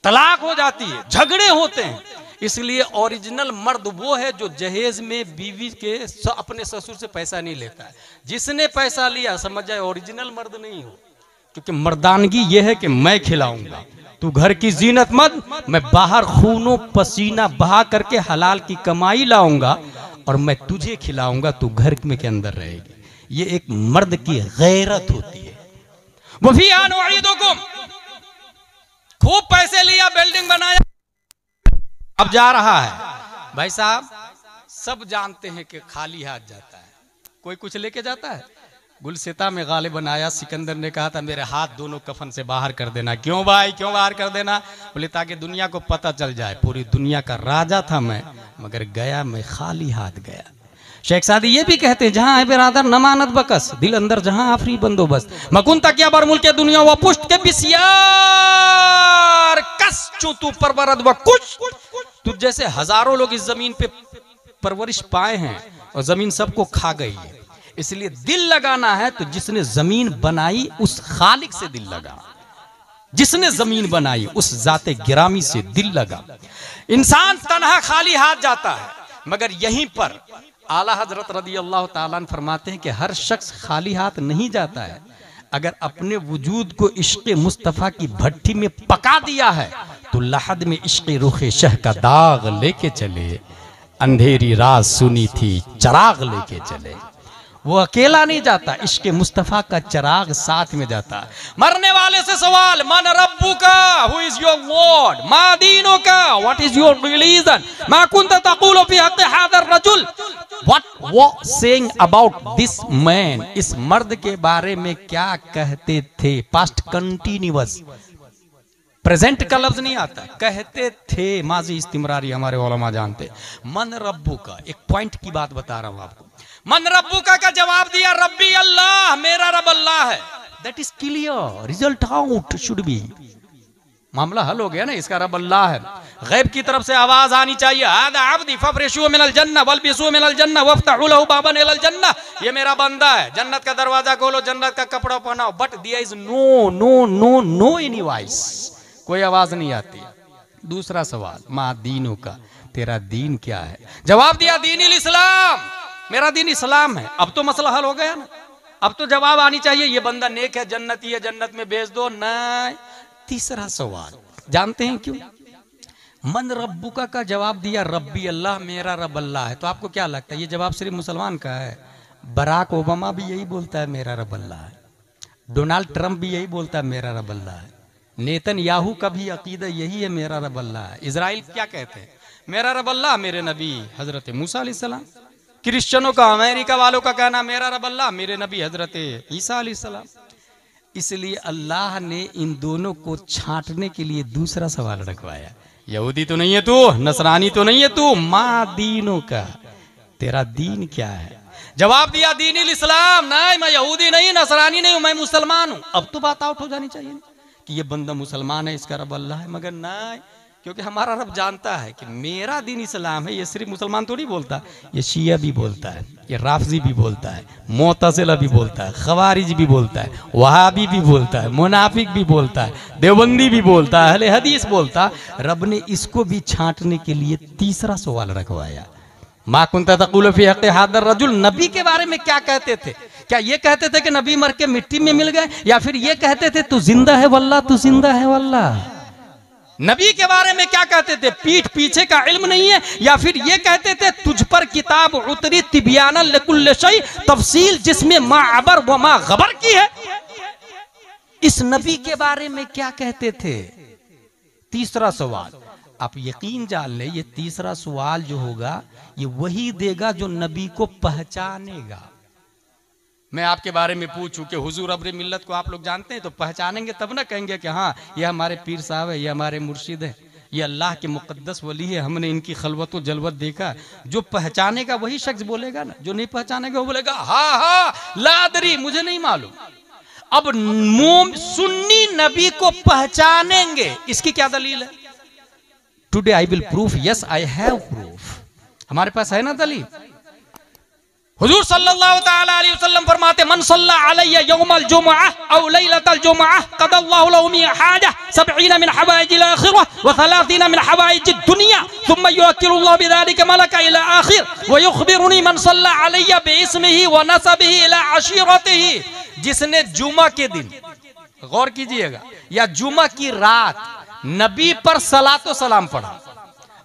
तलाक हो जाती है, झगड़े होते हैं। इसलिए ओरिजिनल मर्द वो है जो जहेज में बीवी के अपने ससुर से पैसा नहीं लेता है। जिसने पैसा लिया समझ जाए ओरिजिनल मर्द नहीं हो, क्योंकि मर्दानगी ये है कि मैं खिलाऊंगा, तू घर की जीनत मत, मैं बाहर खूनो पसीना बहा करके हलाल की कमाई लाऊंगा और मैं तुझे खिलाऊंगा, तू घर में के अंदर रहेगी। ये एक मर्द की गैरत होती है। वो भी खूब पैसे लिया, बिल्डिंग बनाया, अब जा रहा है। भाई साहब सब जानते हैं कि खाली हाथ जाता है, कोई कुछ लेके जाता है। गुलसिता में गालिबन आया, सिकंदर ने कहा था मेरे हाथ दोनों कफन से बाहर कर देना। क्यों भाई, क्यों बाहर कर देना? बोले ताकि दुनिया को पता चल जाए पूरी दुनिया का राजा था मैं, मगर गया मैं खाली हाथ गया। शेख सादी ये भी कहते हैं जहां है बिरादर नमानत बकस, दिल अंदर जहां आफरी बंदोबस्त, मकुन तकिया बर मुल्क दुनिया व पुष्ट के बिसियार कस चू तू परवरद व कुछ। तुझ जैसे हजारों लोग इस जमीन पे परवरिश पाए हैं और जमीन सबको खा गई है। इसलिए दिल लगाना है तो जिसने जमीन बनाई उस खालिक से दिल लगा, जिसने जमीन बनाई उस जाते गिरामी से दिल लगा। इंसान तन्हा खाली हाथ जाता है, मगर यहीं पर आला हजरत रदी अल्लाह ताला फरमाते हैं कि हर शख्स खाली हाथ नहीं जाता है। अगर अपने वजूद को इश्क़ मुस्तफ़ा की भट्टी में पका दिया है तो लहद में इश्क़ रुखे शह का दाग लेके चले, अंधेरी रात सुनी थी चराग लेके चले। वो अकेला नहीं जाता, इश्क़ मुस्तफ़ा का चिराग साथ में जाता। मरने वाले से सवाल, मन रब्बु का, हु इज योर लॉर्ड, मा दीनो का, व्हाट इज योर रिलीजन, मा कुंत तक़ूलु फी हक़्क़ि हाज़ा रजुल, व्हाट वो सेइंग अबाउट दिस मैन, इस मर्द के बारे में क्या कहते थे। पास्ट कंटिन्यूअस, प्रेजेंट का लफ्ज नहीं आता, कहते थे, माजी इस्तिमरारी हमारे उलमा जानते। मन रब्बु का, एक पॉइंट की बात बता रहा हूं आपको। मन रब्बुका का जवाब दिया रब्बी अल्लाह, मेरा रब अल्लाह है। That is clear, result out should be, मामला हल हो गया ना, इसका रब अल्लाह है। गैब की तरफ से आवाज आनी चाहिए, हादा अब्दी फफरिशू मिनल जन्नह वल्बिसू मिनल जन्नह वफ्तहू लहू बाबन इलल जन्नह, ये मेरा बंदा है, जन्नत का दरवाजा खोलो, जन्नत का कपड़ा पहनाओ। But there is no no no no any voice, कोई आवाज नहीं आती। दूसरा सवाल, मा दीनों का, तेरा दीन क्या है? जवाब दिया दीनिल इस्लाम, मेरा दीन इस्लाम है। अब तो मसला हल हो गया ना, अब तो जवाब आनी चाहिए ये बंदा नेक है, जन्नती है, जन्नत में भेज दो। नहीं, तीसरा सवाल जानते हैं क्यों? मन रब्बुका का जवाब दिया रब्बी अल्लाह, मेरा रब अल्लाह है। तो आपको क्या लगता है ये जवाब सिर्फ मुसलमान का है? बराक ओबामा भी यही बोलता है मेरा रब अल्लाह है, डोनाल्ड ट्रंप भी यही बोलता है मेरा रब अल्लाह है, नेतन्याहू का भी अकीदा यही है मेरा रब अल्लाह है। इजराइल क्या कहते हैं? मेरा रब अल्लाह, मेरे नबी हजरत मूसा अलैहिस्सलाम। क्रिश्चियनों का, अमेरिका वालों का कहना मेरा रब अल्लाह, मेरे नबी हजरत ईसा अलैहिस्सलाम। इसलिए अल्लाह ने इन दोनों को छांटने के लिए दूसरा सवाल रखवाया, यहूदी तो नहीं है तू, नसरानी तो नहीं है तू, माँ दीनों का, तेरा दीन क्या है? जवाब दिया दीनिल इस्लाम। नहीं, मैं यहूदी नहीं, नसरानी नहीं हूं, मैं मुसलमान हूं। अब तो बात आउट हो जानी चाहिए कि ये बंदा मुसलमान है, इसका रब अल्लाह है। मगर नहीं, क्योंकि हमारा रब जानता है कि मेरा दीन इस्लाम है। ये सिर्फ मुसलमान तो नहीं बोलता, ये शिया भी बोलता है, ये राफजी भी बोलता है, मोतजिला भी बोलता है, खवारिज भी बोलता है, वहाबी भी बोलता है, मुनाफिक भी बोलता है, देवबंदी भी बोलता है, अहले हदीस बोलता है। रब ने इसको भी छांटने के लिए तीसरा सवाल रखवाया, मा कुंता तक़ूलु फी हक़्क़ि हाज़ा रजुल, नबी के बारे में क्या कहते थे? क्या ये कहते थे कि नबी मर के मिट्टी में मिल गए, या फिर ये कहते थे तू जिंदा है वल्लाह, तू जिंदा है वल्लाह? नबी के बारे में क्या कहते थे? पीठ पीछे का इल्म नहीं है, या फिर ये कहते थे तुझ पर किताब उतरी तिबियाना लिकुल्लि शै, तफसील जिसमें मा अबर व मा गबर की है। इस नबी के बारे में क्या कहते थे? तीसरा सवाल, आप यकीन जान ले, ये तीसरा सवाल जो होगा ये वही देगा जो नबी को पहचानेगा। मैं आपके बारे में पूछूं कि हुजूर अब्र मिल्लत को आप लोग जानते हैं, तो पहचानेंगे तब ना कहेंगे कि हाँ ये हमारे पीर साहब है, ये हमारे मुर्शिद है, ये अल्लाह के मुकद्दस वली है, हमने इनकी खलवत व जलवत देखा। जो पहचानेगा वही शख्स बोलेगा ना, जो नहीं पहचानेगा वो बोलेगा हाँ हाँ लादरी, मुझे नहीं मालूम। अब सुन्नी नबी को पहचानेंगे, इसकी क्या दलील है? Today I will proof, yes I have proof, हमारे पास है ना दलील। हुजूर सल्लल्लाहु तआला अलैहि वसल्लम फरमाते, मन सल्ला अलैया यौमल जुमअह औ लैलतल जुमअह क़दल्लाहु लहु मिन हाजा 70 मिन हवाइजिल आखिरह व 30 मिन हवाइजिद दुनिया थुम्मा युअक्किरुल्लाहु बिज़ालिका मलका इला आखिर व युखबिरुनी मन सल्ला अलैया बिइस्मिही व नसबिही इला अशीरतिही। जिसने जुमा के दिन, गौर कीजिएगा, या जुमा की रात नबी पर सलातो सलाम पढ़ा।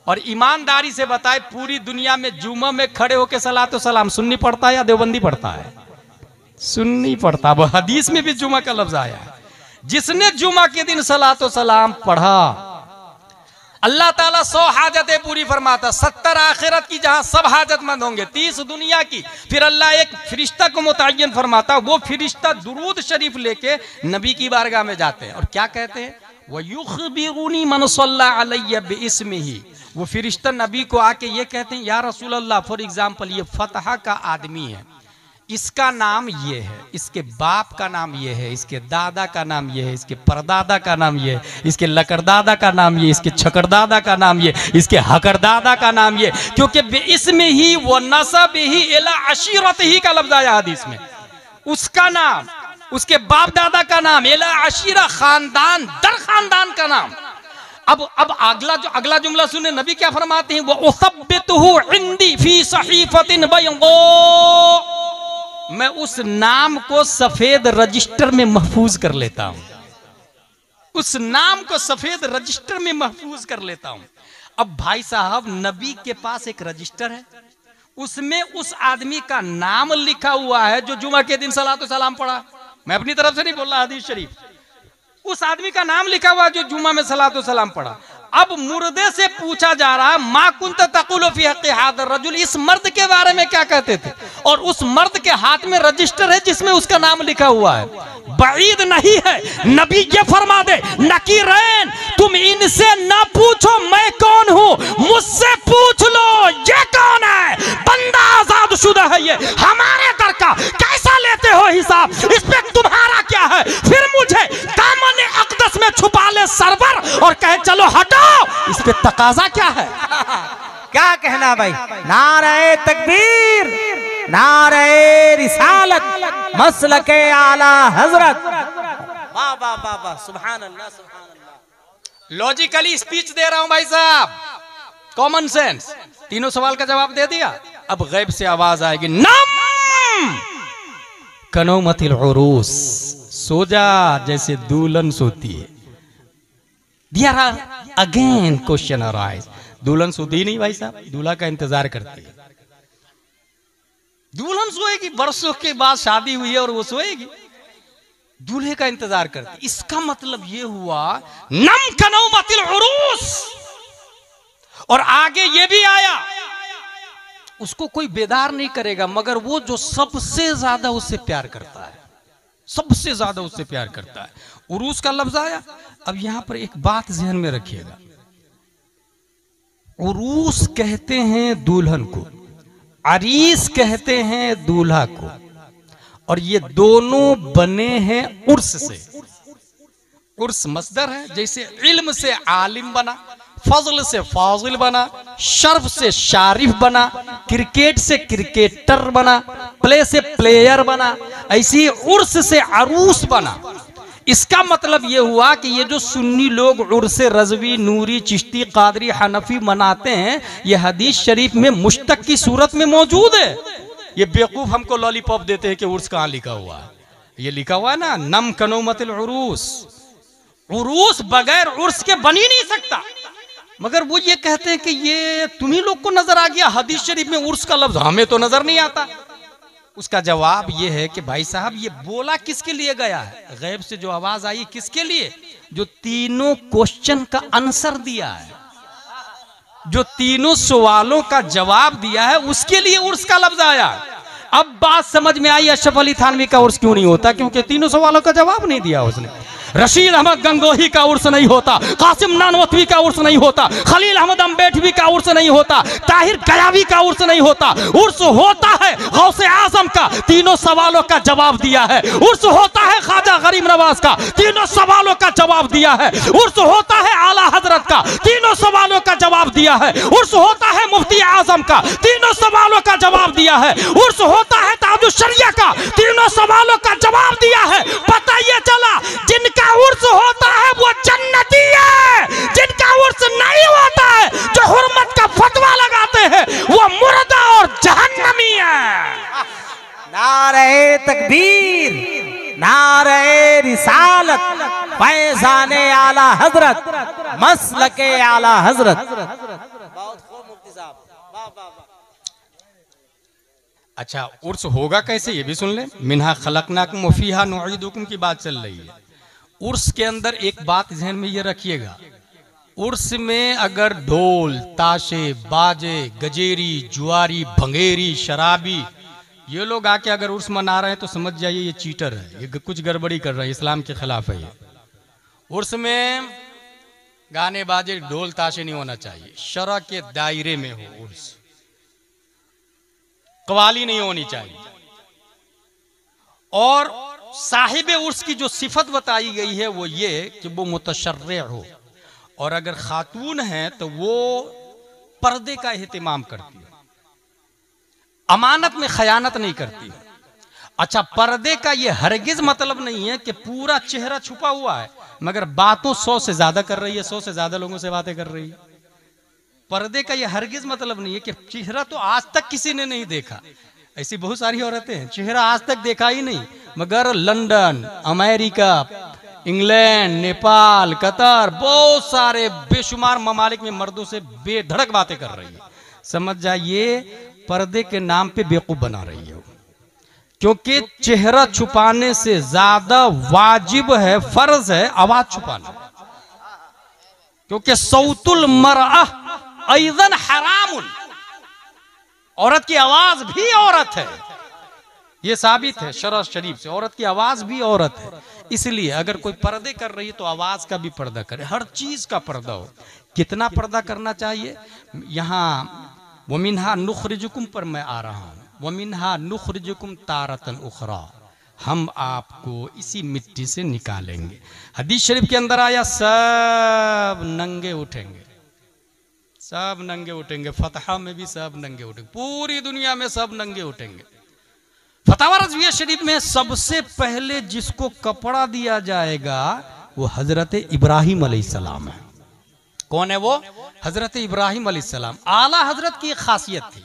और ईमानदारी से बताए, पूरी दुनिया में जुमा में खड़े होकर सलातो सलाम सुन्नी पढ़ता है या देवबंदी पढ़ता है? सुन्नी पढ़ता। वो हदीस में भी जुमा का लफ्ज आया है। जिसने जुमा के दिन सलातो सलाम पढ़ा, अल्लाह ताला 100 हाजतें पूरी फरमाता, 70 आखिरत की जहां सब हाजतमंद होंगे, 30 दुनिया की। फिर अल्लाह एक फरिश्ता को मुतय्यन फरमाता, वो फरिश्ता दुरूद शरीफ लेके नबी की बारगाह में जाते हैं और क्या कहते हैं? वयुखबिरुनी मन सल्ला अलैहि बिइस्मिही। वो फरिश्ता नबी को आके ये कहते हैं, या रसूल अल्लाह, फॉर एग्जाम्पल ये फतहा का आदमी है, इसका नाम ये है, इसके बाप का नाम ये है, इसके दादा का नाम ये है, इसके परदादा का नाम ये है, इसके लकड़दादा का नाम ये, इसके छकड़दादा का नाम ये, इसके हकरदादा का नाम ये, क्योंकि इसमें ही वो नसब ही इला अशीरत ही का लफ्ज आया हदीस में। उसका नाम, उसके बाप दादा का नाम, इला अशीरा, खानदान दर खानदान का नाम। अब अगला जुमला सुने, नबी क्या फरमाते हैं? वो उसब्बितहु इंदी फी सहीफतिन बैगो। मैं उस नाम को सफेद रजिस्टर में महफूज कर लेता हूं, उस नाम को सफेद रजिस्टर में महफूज कर लेता हूं। अब भाई साहब, नबी के पास एक रजिस्टर है, उसमें उस आदमी का नाम लिखा हुआ है जो जुमा के दिन सलातो सलाम पढ़ा। मैं अपनी तरफ से नहीं बोल रहा, हदीस शरीफ। उस आदमी का नाम लिखा हुआ जो जुमा में सलातो सलाम पढ़ा। अब मुर्दे से पूछा जा रहा है, मा कुंत तकुलु फी हक़्क़ि हाज़ा रजुल, इस मर्द के बारे में क्या कहते थे? और उस मर्द के हाथ में रजिस्टर है जिसमें उसका नाम लिखा हुआ है। बईद नहीं है, नबी ये फरमा दे, नकीरैन, तुम इनसे ना पूछो मैं कौन हूं, मुझसे पूछ लो ये कौन है। बंदा आजाद शुदा है ये, हमारे दर का कैसा लेते हो हिसाब, इस पे तुम्हारा क्या है? फिर मुझे दामन अक़दस में छुपा ले सरवर और कहे चलो हटो, इस पे तकाजा क्या है? क्या कहना भाई? नारे तकबीर, नारे रिसालत, मसलके आला हजरत। वाह वाह वाह वाह, सुभान अल्लाह सुभान अल्लाह। लॉजिकली स्पीच दे रहा हूं भाई साहब, कॉमन सेंस। तीनों सवाल का जवाब दे दिया। अब गैब से आवाज आएगी, नम कनौमतिल उरूस, सो जा जैसे दुल्हन सोती है। There are again question arise, दुल्हन सोती नहीं भाई साहब, दूल्हा का इंतजार करती है। दुल्हन सोएगी, बरसों के बाद शादी हुई है और वो सोएगी, दूल्हे का इंतजार करती। इसका मतलब ये हुआ नम कनौमतिल उरूस। और आगे ये भी आया, उसको कोई बेदार नहीं करेगा मगर वो जो सबसे ज्यादा उससे प्यार करता है, सबसे ज्यादा उससे प्यार करता है। उरूस का लफ्ज आया। अब यहां पर एक बात ध्यान में रखिएगा, उरूस कहते हैं दुल्हन को, अरीस कहते हैं दूल्हा को, और ये दोनों बने हैं उर्स से। उर्स मस्दर है, जैसे इल्म से आलिम बना, फजल से फाजिल बना, शर्फ से शारिफ बना, क्रिकेट से क्रिकेटर बना, प्ले से प्लेयर बना, ऐसी उर्स से अरूस बना। इसका मतलब यह हुआ कि ये जो सुन्नी लोग उर्स रज़वी, नूरी, चिश्ती, कादरी, हनफी मनाते हैं, ये हदीस शरीफ में मुश्तक की सूरत में मौजूद है। ये बेवकूफ हमको लॉलीपॉप देते हैं कि उर्स कहाँ लिखा हुआ है। ये लिखा हुआ है ना, नम कनौमतिल उरूस। उरूस बगैर उर्स के बन ही नहीं सकता। मगर वो ये कहते हैं कि ये तुम्ही लोग को नजर आ गया हदीस शरीफ में उर्स का लफ्ज, हमें तो नजर नहीं आता। उसका जवाब ये है कि भाई साहब, ये बोला किसके लिए गया है? गैब से जो आवाज आई किसके लिए? जो तीनों क्वेश्चन का आंसर दिया है, जो तीनों सवालों का जवाब दिया है, उसके लिए उर्स का लफ्ज आया। अब बात समझ में आई अशरफ अली थानवी का उर्स क्यों नहीं होता, क्योंकि तीनों सवालों का जवाब नहीं दिया उसने। रशीद अहमद गंगोही का उर्स नहीं होता, कासिम नानवतवी का उर्स नहीं होता, खलील अहमद अम्बेडवी का उर्स नहीं होता, ताहिर गयावी का उर्स नहीं होता। उर्स होता है गौसे आजम का, तीनों सवालों का जवाब दिया है। उर्स होता है ख्वाजा गरीब नवाज का, तीनों सवालों का जवाब दिया है। उर्स होता है आला हजरत का, तीनों सवालों का जवाब दिया है। उर्स होता है मुफ्ती आजम का, तीनों सवालों का जवाब दिया है। उर्स होता है ताजुश शरिया का, तीनों सवालों का जवाब दिया है। पता ये चला जिनका उर्स होता है वो जन्नती है, जिनका उर्स नहीं होता है, जो हुर्मत का फतवा लगाते हैं, वो मुर्दा और जहन्नमी है। नारे तकबीर, नारे रिसालत, फैजान आला हजरत मसलके आला हजरत। बहुत खूब मुफ्ती साहब, वाह वाह वाह। अच्छा, उर्स होगा कैसे ये भी सुन ले। मिन्हा खलकनाकुम वफीहा नुईदुकुम की बात चल रही है। उर्स के अंदर एक बात ध्यान में ये रखिएगा, उर्स में अगर ढोल ताशे बाजे गजेरी जुआरी भंगेरी शराबी ये लोग आके अगर उर्स मना रहे हैं तो समझ जाइए ये चीटर है, ये कुछ गड़बड़ी कर रहा है, इस्लाम के खिलाफ है। ये उर्स में गाने बाजे ढोल ताशे नहीं होना चाहिए, शरा के दायरे में हो उर्स, कवाली नहीं होनी चाहिए। और साहिब उर्स की जो सिफत बताई गई है वो ये कि वो मुतशर्रे हो, और अगर खातून है तो वो पर्दे का एहतिमाम करती है, अमानत में खयानत नहीं करती है। अच्छा, पर्दे का ये हरगिज मतलब नहीं है कि पूरा चेहरा छुपा हुआ है मगर बातों 100 से ज्यादा कर रही है, 100 से ज्यादा लोगों से बातें कर रही है। पर्दे का ये हरगिज मतलब नहीं है कि चेहरा तो आज तक किसी ने नहीं देखा। ऐसी बहुत सारी औरतें हैं चेहरा आज तक देखा ही नहीं, मगर London, America, England, Nepal, Qatar, बहुत सारे बेशुमार ममालिक में मर्दों से बेधड़क बातें कर रही है। समझ जाइए पर्दे के नाम पे बेवकूफ बना रही है, क्योंकि चेहरा छुपाने से ज्यादा वाजिब है, फर्ज है आवाज छुपाना, क्योंकि सौतुल मरअह अयज़न हरामुन, औरत की आवाज भी औरत है, ये साबित है शरअ शरीफ से, औरत की आवाज भी औरत है। इसलिए अगर कोई पर्दे कर रही है तो आवाज का भी पर्दा करे, हर चीज का पर्दा हो। कितना पर्दा करना चाहिए? यहाँ वमिन्हा नुखरिजुकुम पर मैं आ रहा हूँ, वमिन्हा नुखरिजुकुम तारतन उखरा, हम आपको इसी मिट्टी से निकालेंगे। हदीस शरीफ के अंदर आया सब नंगे उठेंगे, सब नंगे उठेंगे, फतहा में भी सब नंगे उठेंगे, पूरी दुनिया में सब नंगे उठेंगे। फतावा रज़विया शरीफ में सबसे पहले जिसको कपड़ा दिया जाएगा वो हजरत इब्राहिम अलैहिस्सलाम है। कौन है वो? हजरत इब्राहिम अलैहिस्सलाम। आला हजरत की एक खासियत थी,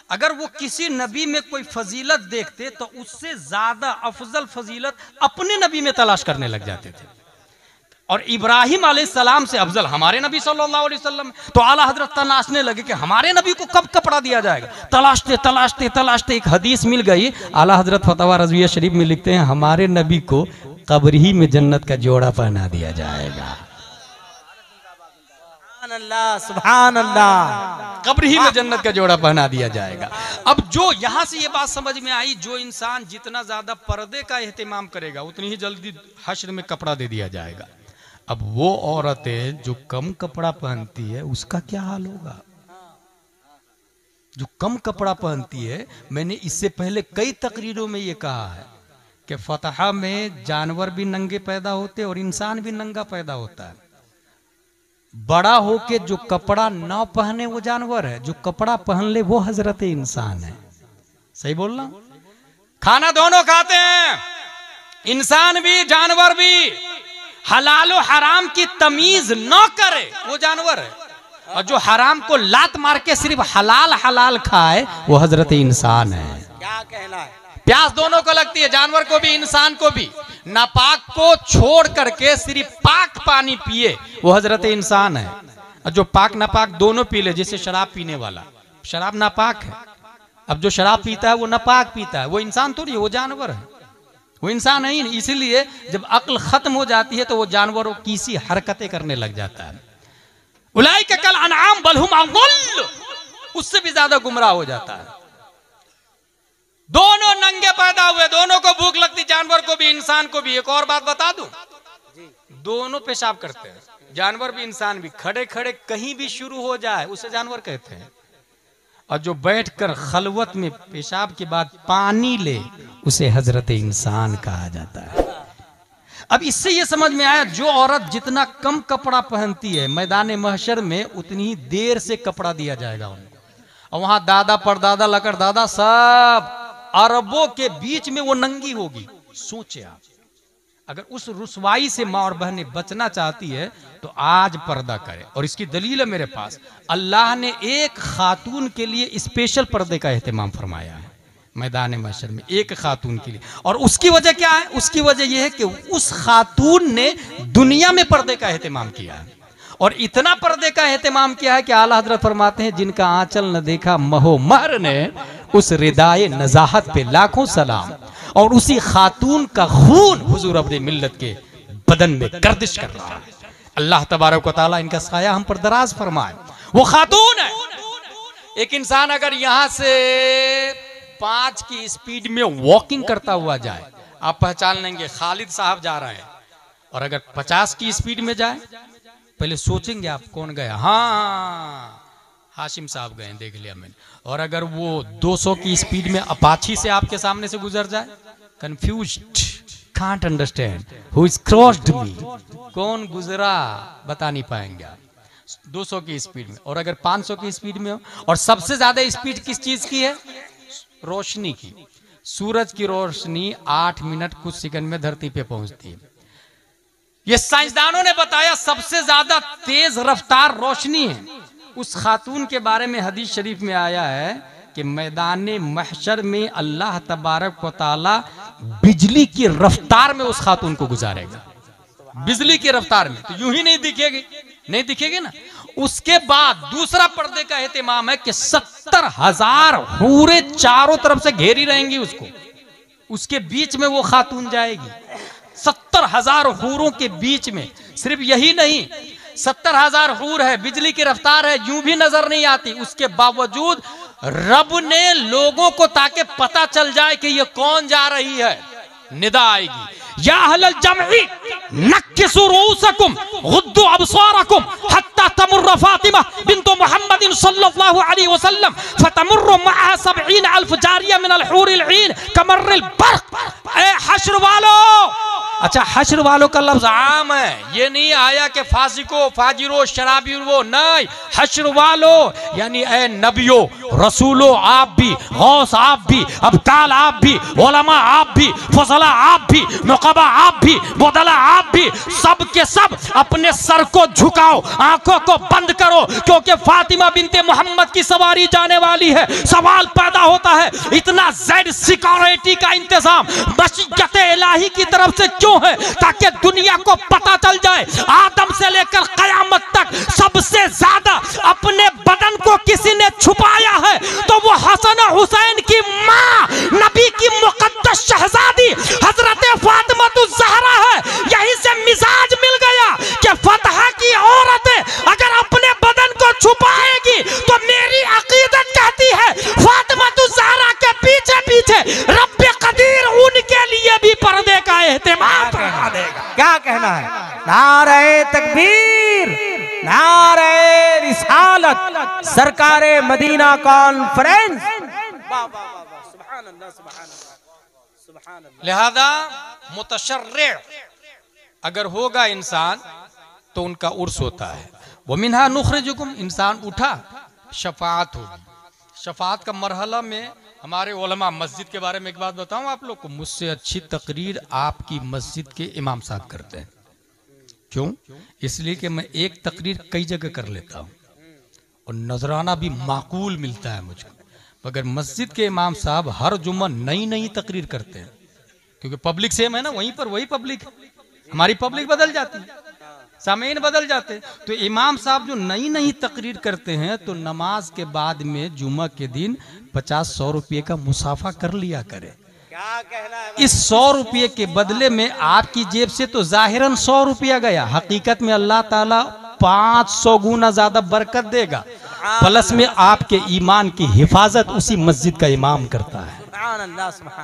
अगर वो किसी नबी में कोई फजीलत देखते तो उससे ज्यादा अफजल फजीलत अपने नबी में तलाश करने लग जाते थे, और इब्राहिम अलैहिस्सलाम से अफजल हमारे नबी सल्लल्लाहु अलैहि वसल्लम। तो आला हजरत तलाशने लगे कि हमारे नबी को कब कपड़ा दिया जाएगा। तलाशते तलाशते तलाशते एक हदीस मिल गई। आला हजरत फतवा रज़विया शरीफ में लिखते हैं हमारे नबी को कब्र ही में जन्नत का जोड़ा पहना दिया जाएगा। सुभान अल्लाह, कब्र ही में जन्नत का जोड़ा पहना दिया जाएगा। अब जो यहां से ये बात समझ में आई, जो इंसान जितना ज्यादा पर्दे का एहतिमाम करेगा उतनी ही जल्दी हश्र में कपड़ा दे दिया जाएगा। अब वो औरतें जो कम कपड़ा पहनती है उसका क्या हाल होगा? जो कम कपड़ा पहनती है, मैंने इससे पहले कई तकरीरों में ये कहा है कि फतहा में जानवर भी नंगे पैदा होते और इंसान भी नंगा पैदा होता है। बड़ा होके जो कपड़ा ना पहने वो जानवर है, जो कपड़ा पहन ले वो हजरत इंसान है। सही बोल रहा? खाना दोनों खाते हैं, इंसान भी जानवर भी। हलाल और हराम की तमीज न करे वो जानवर है, और जो हराम को लात मार के सिर्फ हलाल हलाल खाए वो हजरत इंसान है। क्या कहना है? प्यास दोनों को लगती है, जानवर को भी इंसान को भी। नापाक को छोड़ करके सिर्फ पाक पानी पिए वो हजरत इंसान है, और जो पाक नापाक दोनों पी ले, जैसे शराब पीने वाला, शराब नापाक है, अब जो शराब पीता है वो नापाक पीता है, वो इंसान थोड़ी है, वो जानवर है, वो इंसान है ही नहीं। इसीलिए जब अक्ल खत्म हो जाती है तो वो जानवरों की सी हरकतें करने लग जाता है। उलाइका कल अनआम बल हुम अज़ल, उससे भी ज्यादा गुमराह हो जाता है। दोनों नंगे पैदा हुए, दोनों को भूख लगती, जानवर को भी इंसान को भी। एक और बात बता दूं, दोनों पेशाब करते हैं, जानवर भी इंसान भी। खड़े खड़े कहीं भी शुरू हो जाए उसे जानवर कहते हैं, और जो बैठकर खलवत में पेशाब के बाद पानी ले उसे हजरत इंसान कहा जाता है। अब इससे ये समझ में आया, जो औरत जितना कम कपड़ा पहनती है मैदान महशर में उतनी ही देर से कपड़ा दिया जाएगा उनको, और वहां दादा परदादा लकड़ दादा सब अरबों के बीच में वो नंगी होगी। सोचे आप, अगर उस रुसवाई से माँ और बहनें बचना चाहती है तो आज पर्दा करे। और इसकी दलील है मेरे पास, अल्लाह ने एक खातून के लिए स्पेशल पर्दे का एहतिमाम फरमाया है। मैदान महशर में एक खातून के लिए। और उसकी वजह क्या है? उसकी वजह यह है कि उस खातून ने दुनिया में पर्दे का एहतमाम किया है, और इतना पर्दे का एहतमाम किया है कि आला हजरत फरमाते हैं जिनका आंचल न देखा महो महर ने, उस रिदाए नजाहत पे लाखों सलाम। और उसी खातून का खून हुजूर अपने मिल्लत के बदन में गर्दिश कर रहा है। अल्लाह तबारक व तआला इनका साया हम पर दराज फरमाए। वो खातून है। एक इंसान अगर यहां से 5 की स्पीड में वॉकिंग करता हुआ जाए, आप पहचान लेंगे खालिद साहब जा रहे हैं। और अगर 50 की स्पीड में जाए, पहले सोचेंगे आप कौन गया, हाँ हाशिम साहब गए, देख लिया मैंने। और अगर वो 200 की स्पीड में अपाची से आपके सामने से गुजर जाए, confused, can't understand who is crossed me, कौन गुजरा बता नहीं पाएंगे आप 200 की स्पीड में। और अगर 500 की स्पीड में हो, और सबसे ज्यादा स्पीड किस चीज की है? रोशनी की। सूरज की रोशनी 8 मिनट कुछ सेकंड में धरती पे पहुंचती है। ये साइंसदानों ने बताया सबसे ज्यादा तेज रफ्तार रोशनी है। उस खातून के बारे में हदीस शरीफ में आया है कि मैदान महशर में अल्लाह तबारक व तआला बिजली की रफ्तार में उस खातून को गुजारेगा। बिजली की रफ्तार में, तो यूं ही नहीं दिखेगी ना। उसके बाद दूसरा पर्दे का एहतमाम है कि 70,000 हूरें चारों तरफ से घेरी रहेंगी उसको, उसके बीच में वो खातून जाएगी। 70,000 हूरों के बीच में। सिर्फ यही नहीं, 70,000 हूर है, बिजली की रफ्तार है, यूं भी नजर नहीं आती। उसके बावजूद रब ने लोगों को, ताकि पता चल जाए कि ये कौन जा रही है, निदा आएगी, या अहलल जमई नक्किसू रूसकुम गुद्दू अबसारकुम हत्ता तमुर्र फातिमा बिन्त मुहम्मदिन सल्लल्लाहु अलैहि वसल्लम फतमुर्र मअहा 70,000 जारिया मिन अल हूरिल ईन कमर्रिल बर्क। ए हश्र वालों, अच्छा हश्र वालों का लफ्ज आम है, ये नहीं आया कि फासिको फाजिरो शराबी वो, नहीं। हश्र वालों यानी ए नबियो रसूलो आप भी, गौस आप भी, अब्ताल आप भी, उलमा आप भी, फजला आप भी, नुकबा आप भी, मुदला आप भी, सब के सब अपने सर को झुकाओ, आंखों को बंद करो, क्योंकि फातिमा बिनते मोहम्मद की सवारी जाने वाली है। सवाल पैदा होता है, इतना ज़ेड सिक्योरिटी का इंतजाम मशीयत इलाही की तरफ से क्यों है? ताकि दुनिया को पता चल जाए आदम से लेकर कयामत तक सबसे ज्यादा अपने बदन को किसी ने छुपाया है तो वो हसन हुसैन की मां, नबी की मुकद्दस शहजादी हजरत फातिमा ज़हरा है। यहीं से मिजाज मिल गया कि फतह की औरतें अगर अपने बदन को छुपाएगी तो मेरी अकीदत कहती है फातिमा ज़हरा के पीछे पीछे रब्बे कदीर उनके लिए भी पर्दे का एहतमाम करा देगा। क्या कहना है? नारे तकबीर, नारे रिसालत, सरकारे मदीना कॉन्फ्रेंस। सुभान अल्लाह, सुभान अल्लाह, सुभान अल्लाह। लिहाजा मुतशर्रिअ अगर होगा इंसान तो उनका उर्स होता है। वो मिन्हा नुखरिजुकुम, इंसान उठा, शफाअत होगी। शफाअत का मरहला में हमारे उलमा, मस्जिद के बारे में एक बात बताऊं आप लोग को, मुझसे अच्छी तकरीर आपकी मस्जिद के इमाम साहब करते हैं। क्यों? इसलिए कि मैं एक तकरीर कई जगह कर लेता हूं और नजराना भी माकूल मिलता है मुझको। मगर मस्जिद के इमाम साहब हर जुम्मा नई नई तकरीर करते हैं, क्योंकि पब्लिक सेम है ना, वहीं पर वही पब्लिक है। हमारी पब्लिक बदल जाती है, सामीन बदल जाते हैं। तो इमाम साहब जो नई नई तकरीर करते हैं, तो नमाज के बाद में जुम्मा के दिन 50-100 रुपये का मुसाफा कर लिया करे। क्या कहना है? इस 100 रुपये के बदले में आपकी जेब से तो जाहिरन 100 रुपया गया, हकीकत में अल्लाह ताला 500 गुना ज्यादा बरकत देगा। प्लस में आपके ईमान की हिफाजत उसी मस्जिद का इमाम करता है,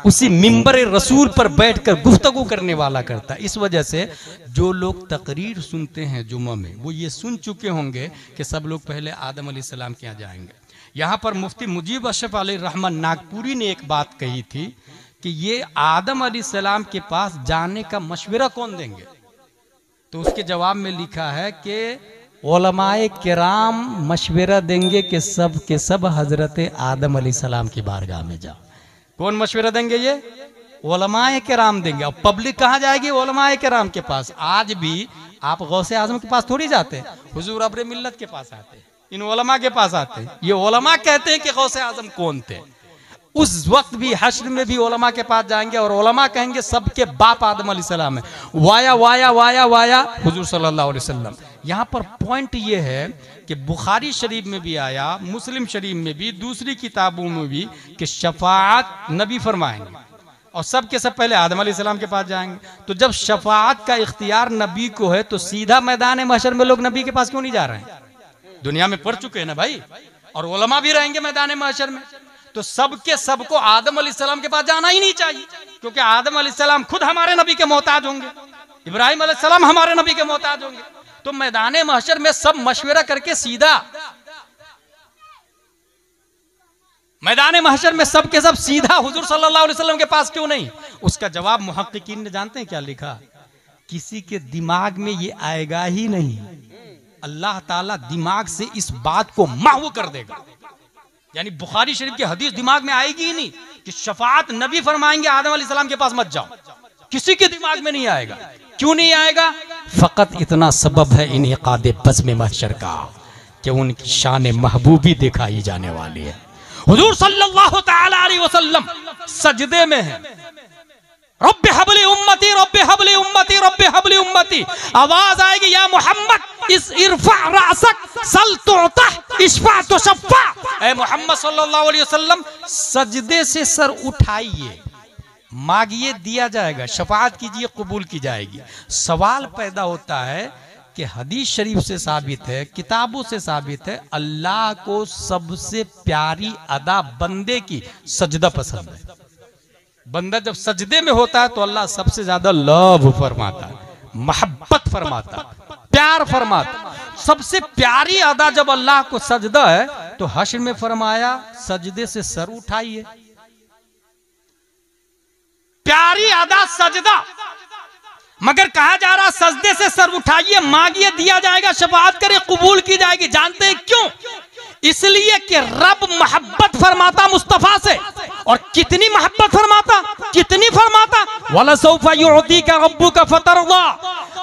उसी मिंबर रसूल पर बैठकर गुफ्तगू करने वाला करता है। इस वजह से जो लोग तकरीर सुनते हैं जुम्मा में, वो ये सुन चुके होंगे कि सब लोग पहले आदम अलैहिस्सलाम के यहाँ जाएंगे। यहाँ पर मुफ्ती मुजीब अशरफ अलैहि रहमान नागपुरी ने एक बात कही थी कि ये आदम अलैहिस्सलाम के पास जाने का मशवरा कौन देंगे? तो उसके जवाब में लिखा है कि उलमाए किराम मशवरा देंगे कि सब के सब हजरत आदम अलैहिस्सलाम की बारगाह में जाओ। कौन मशवरा देंगे? ये उलमाए किराम देंगे। और पब्लिक कहाँ जाएगी? उलमाए किराम के पास। आज भी आप गौसे आजम के पास थोड़ी जाते, हुजूर अब्रे मिल्लत के पास आते, इन उलमा के पास आते। ये उलमा कहते हैं कि गौसे आजम कौन थे। उस वक्त भी हश्र में भी उलमा के पास जाएंगे और उलमा कहेंगे सबके बाप आदम अलैहिस्सलाम है, वाया वाया वाया वाया हुजूर सल्लल्लाहु अलैहि वसल्लम। यहाँ पर पॉइंट ये है कि बुखारी शरीफ में भी आया, मुस्लिम शरीफ में भी, दूसरी किताबों में भी कि शफाअत नबी फरमाएंगे और सब के सब पहले आदम अलैहिस्सलाम के पास जाएंगे। तो जब शफाअत का इख्तियार नबी को है तो सीधा मैदान महशर में लोग नबी के पास क्यों नहीं जा रहे हैं? दुनिया में पढ़ चुके हैं ना भाई, और उलमा भी रहेंगे मैदान महशर में, तो सबके सबको आदम अलैहिस्सलाम के पास जाना ही नहीं चाहिए, क्योंकि आदम अलैहिस्सलाम खुद हमारे नबी के मोहताज होंगे, इब्राहिम अलैहिस्सलाम हमारे नबी के मोहताज होंगे। तो मैदान महशर में सब मशवरा करके सीधा मैदान महशर में सब के सब सीधा हुजूर सल्लल्लाहु अलैहि वसल्लम के पास क्यों नहीं? उसका जवाब मुहक्किकीन ने जानते हैं क्या लिखा? किसी के दिमाग में ये आएगा ही नहीं, अल्लाह ताला दिमाग से इस बात को महव कर देगा। यानी बुखारी शरीफ की हदीस दिमाग में आएगी ही नहीं कि शफाअत नबी फरमाएंगे आदम अलैहिस्सलाम के पास मत जाओ, किसी के दिमाग में नहीं आएगा। क्यों नहीं आएगा? फकत इतना सबब है इन्हिकाद बज़्म महशर का कि उनकी शान महबूबी दिखाई जाने वाली है। हुजूर सल्लल्लाहु तआला अलैहि वसल्लम सजदे में है, rabbi humbly उम्मती rabbi humbly उम्मती rabbi humbly उम्मती। आवाज आएगी या मोहम्मद इस इरफा रासक सल तुअता इशफा तुशफ़ा। ऐ मोहम्मद सल्लल्लाहु अलैहि वसल्लम सजदे से सर उठाइए, मांगिए दिया जाएगा, शफाअत कीजिए कबूल की जाएगी। सवाल पैदा होता है कि हदीस शरीफ से साबित है, किताबों से साबित है, अल्लाह को सबसे प्यारी अदा बंदे की सजदा पसंद है। बंदा जब सजदे में होता है तो अल्लाह सबसे ज्यादा लव फरमाता है, मोहब्बत फरमाता है, प्यार फरमाता। सबसे प्यारी अदा जब अल्लाह को सजदा है तो हश्र में फरमाया सजदे से सर उठाइए। प्यारी अदा सजदा, मगर कहा जा रहा सजदे से सर उठाइए, मांगिए दिया जाएगा, शफाअत करे कबूल की जाएगी। जानते हैं क्यों? इसलिए कि रब मोहब्बत फरमाता मुस्तफा से, और कितनी मोहब्बत फरमाता, कितनी फरमाता, वला सौफा युअतीका रब्बुका फतरदा।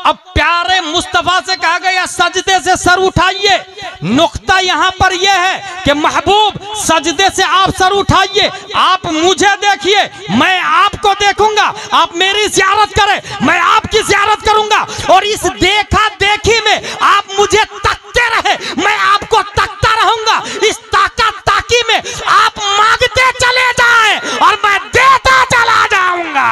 अब प्यारे मुस्तफा से कहा गया सजदे से सर उठाइए। नुक्ता यहां पर यह है कि महबूब सजदे से आप सर उठाइए, आप मुझे देखिए, मैं आपको देखूंगा, आप मेरी ज़ियारत करें, मैं आपकी ज़ियारत करूंगा, और इस देखा देखी में आप मुझे तकते रहे, मैं आपको तकता रहूंगा। इस ताका ताकी में आप मांगते चले जाएं और मैं देता चला जाऊंगा।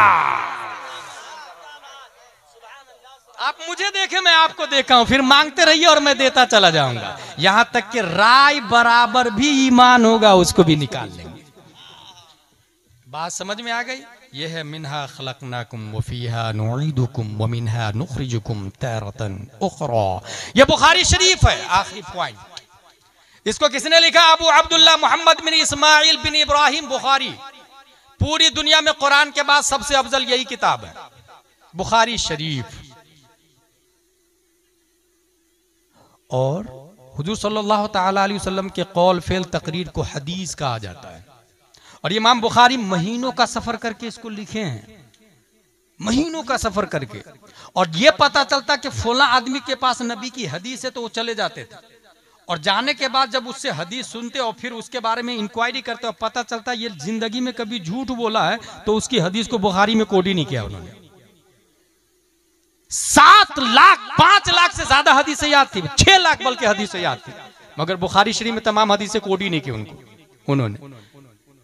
आप मुझे देखे, मैं आपको देखा हूं, फिर मांगते रहिए और मैं देता चला जाऊंगा। यहां तक कि राय बराबर भी ईमान होगा, उसको भी निकाल लेंगे। बात समझ में आ गई? यह है मिन्हा खलकनाकुम व फीहा नुईदुकुम व मिन्हा नुखरिजुकुम तारतन उखरा। यह बुखारी शरीफ है। आखिरी पॉइंट, इसको किसने लिखा? अबू अब्दुल्लाह मोहम्मद बिन इस्माइल बिन इब्राहिम बुखारी। पूरी दुनिया में कुरान के बाद सबसे अफजल यही किताब है, बुखारी शरीफ। और हुजूर सल्लल्लाहु तआला अलैहि वसल्लम के कौल फेल तकरीर को हदीस कहा जाता है। और इमाम बुखारी महीनों का सफर करके इसको लिखे हैं, महीनों का सफर करके। और ये पता चलता कि फला आदमी के पास नबी की हदीस है तो वो चले जाते थे, और जाने के बाद जब उससे हदीस सुनते और फिर उसके बारे में इंक्वायरी करते और पता चलता ये जिंदगी में कभी झूठ बोला है, तो उसकी हदीस को बुखारी में कोड ही नहीं किया उन्होंने। 7 लाख 5 लाख से ज्यादा हदीसें याद थी, 6 लाख बल्कि हदीसें याद थी, मगर बुखारी शरीफ में तमाम हदीसें कोड ही नहीं की उन्होंने।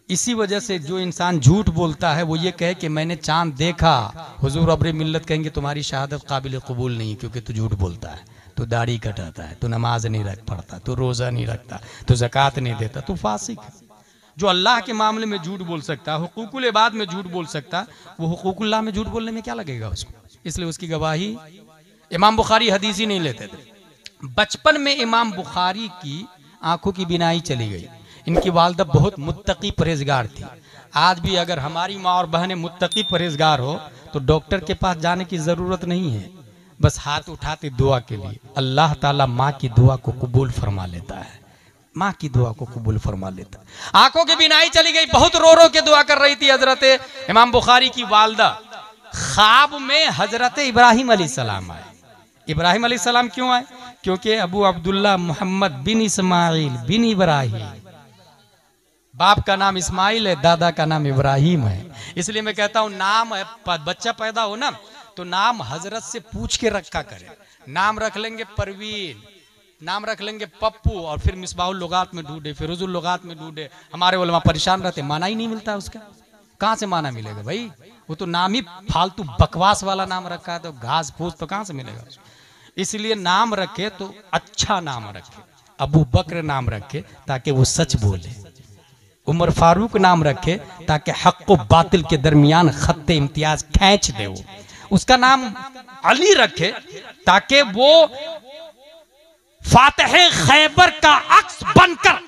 इसी वजह से जो इंसान झूठ बोलता है वो ये कहे कि मैंने चांद देखा, हुजूर अब्रे मिल्लत कहेंगे तुम्हारी शहादत काबिल कबूल नहीं, क्योंकि तू झूठ बोलता है, तू दाढ़ी कटाता है, तू नमाज नहीं रख पड़ता, तू रोजा नहीं रखता, तू ज़कात नहीं देता, तू फासिक है। जो अल्लाह के मामले में झूठ बोल सकता है, हुकूकुल इबाद में झूठ बोल सकता है, वो हुकूकुल्लाह में झूठ बोलने में क्या लगेगा उसको? इसलिए उसकी गवाही इमाम बुखारी हदीस ही नहीं लेते थे। बचपन में इमाम बुखारी की आंखों की बिनाई चली गई। इनकी वालदा बहुत मुत्तकी परहेजगार थी। आज भी अगर हमारी माँ और बहनें मुत्तकी परहेजगार हो तो डॉक्टर के पास जाने की जरूरत नहीं है, बस हाथ उठाते दुआ के लिए। अल्लाह ताला माँ की दुआ को कबूल फरमा लेता है, माँ की दुआ को कबूल फरमा लेता है। आंखों की बिनाई चली गई, बहुत रो रो के दुआ कर रही थी हजरत इमाम बुखारी की वालदा। ख्वाब में हजरत इब्राहिम अलैहिस्सलाम आए। इब्राहिम अलैहिस्सलाम क्यों आए? क्योंकि अबू अब्दुल्लाह मोहम्मद बिन इस्माइल बिन इब्राहिम बाप का नाम इस्माइल है, दादा का नाम इब्राहिम है। इसलिए मैं कहता हूं नाम है, बच्चा पैदा हो ना तो नाम हजरत से पूछ के रखा करें। नाम रख लेंगे परवीन, नाम रख लेंगे पप्पू, और फिर मिसबाहुल लुगात में ढूंढे, फिरोजुल लुगात में ढूंढे। हमारे उलमा परेशान रहते, माना ही नहीं मिलता उसका। कहां से माना मिलेगा भाई? वो तो नाम ही फालतू बकवास वाला नाम रखा है, तो घास फूस तो कहां से मिलेगा? इसलिए नाम रखे तो अच्छा नाम रखे। अबू बकर नाम रखे ताकि वो सच बोले। उमर फारूक नाम रखे ताकि हक व बातिल के दरमियान खत्ते इम्तियाज खींच दे। उसका नाम अली रखे ताकि वो फातिह खैबर का अक्स बनकर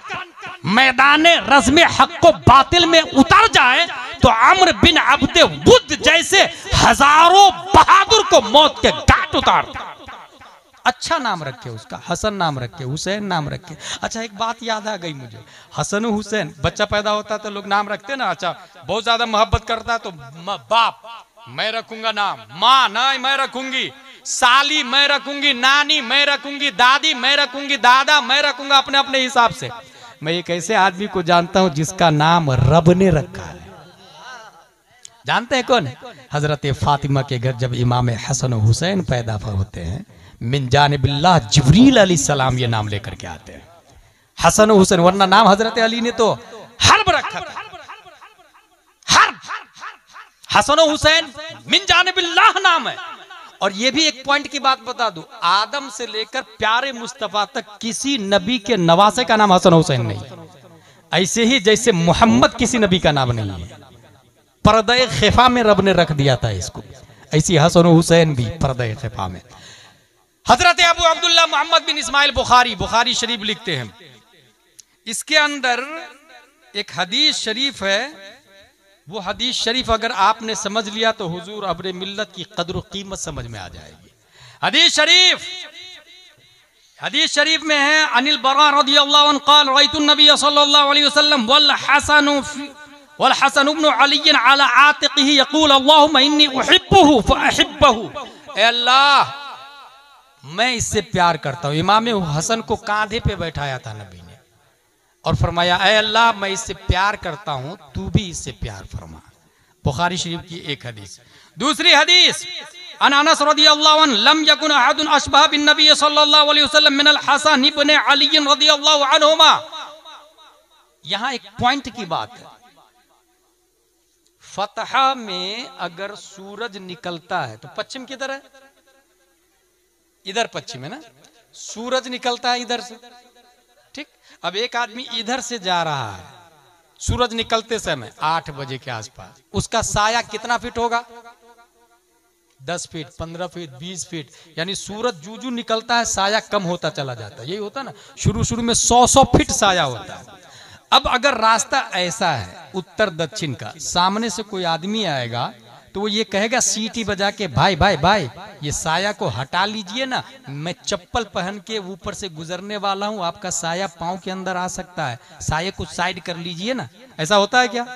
मैदाने रज़्म हक व बातिल में उतर जाए तो अम्र बिन अब्दे वुद जैसे हजारों बहादुर को मौत के घाट उतार। अच्छा नाम रखे उसका, हसन नाम रखे, हुसैन नाम रखे। अच्छा एक बात याद आ गई मुझे, हसन हुसैन बच्चा पैदा होता है तो लोग नाम रखते ना। अच्छा बहुत ज्यादा मोहब्बत करता है तो बाप मैं रखूंगा नाम, माँ नहीं मैं रखूंगी, साली मैं रखूंगी, नानी मैं रखूंगी, दादी मैं रखूंगी, दादा मैं रखूंगा, अपने अपने हिसाब से। मैं एक ऐसे आदमी को जानता हूं जिसका नाम रब ने रखा है। जानते हैं कौन है? हजरत फातिमा के घर जब इमाम हसन हुसैन पैदा होते हैं, मिन जानिबिल्लाह जिब्रील अलैहिस्सलाम ये नाम लेकर के आते हैं हसन हुसैन, वरना नाम हजरत अली ने तो हर्ब रखा था। हर्ब, हसन हुसैन मिन जानिबिल्लाह नाम है। और ये भी एक पॉइंट की बात बता दूं, आदम से लेकर प्यारे मुस्तफा तक किसी नबी के नवासे का नाम हसन हुसैन नहीं। ऐसे ही जैसे मोहम्मद किसी नबी का नाम नहीं है, पर्दे खिफा में रब ने रख दिया था इसको, ऐसी हसन हुसैन भी पर्दे खिफा में। हजरत अबू अब्दुल्ला मोहम्मद बिन इस्माइल बुखारी शरीफ लिखते हैं, इसके अंदर एक हदीस शरीफ है। वो हदीस शरीफ अगर आपने समझ लिया तो हुजूर अब्रे मिल्लत की कद्र और कीमत समझ में आ जाएगी। हदीस शरीफ में है, अनिल बरा रदियल्लाहु अन्हु क़ाल रअयतु नबी सल्लल्लाहु अलैहि वसल्लम वल हसन इब्न अली अला आतिक़िही यक़ूल अल्लाहुम्मा इन्नी उहिब्बुहु फअहिब्बहु। ए अल्लाह मैं इससे प्यार करता हूँ। इमाम हसन को कांधे पे बैठाया था नबी ने और फरमाया ऐ अल्लाह मैं इससे प्यार करता हूँ, तू भी इससे प्यार फरमा। बुखारी शरीफ की एक हदीस। दूसरी हदीस अनस रदियल्लाहु अन्हु लम यकुन अहदुन अशबह बिन नबी सल्लल्लाहु अलैहि वसल्लम मिनल हसन इब्न अली रदियल्लाहु अन्हुमा। यहां एक पॉइंट की बात है, फतहा में अगर सूरज निकलता है तो पश्चिम किधर है? इधर पश्चिम है ना, सूरज निकलता है इधर से, ठीक। अब एक आदमी इधर से जा रहा है सूरज निकलते समय 8 बजे के आसपास, उसका साया कितना फीट होगा? 10 फीट, 15 फीट, 20 फीट। यानी सूरज जूजू निकलता है साया कम होता चला जाता है। यही होता ना, शुरू में 100 फीट साया होता है। अब अगर रास्ता ऐसा है उत्तर दक्षिण का, सामने से कोई आदमी आएगा तो वो ये कहेगा सीटी बजा के, भाई भाई भाई ये साया को हटा लीजिए ना, मैं चप्पल पहन के ऊपर से गुजरने वाला हूँ, आपका साया पाँव के अंदर आ सकता है, साये को साइड कर लीजिए ना। ऐसा होता है क्या?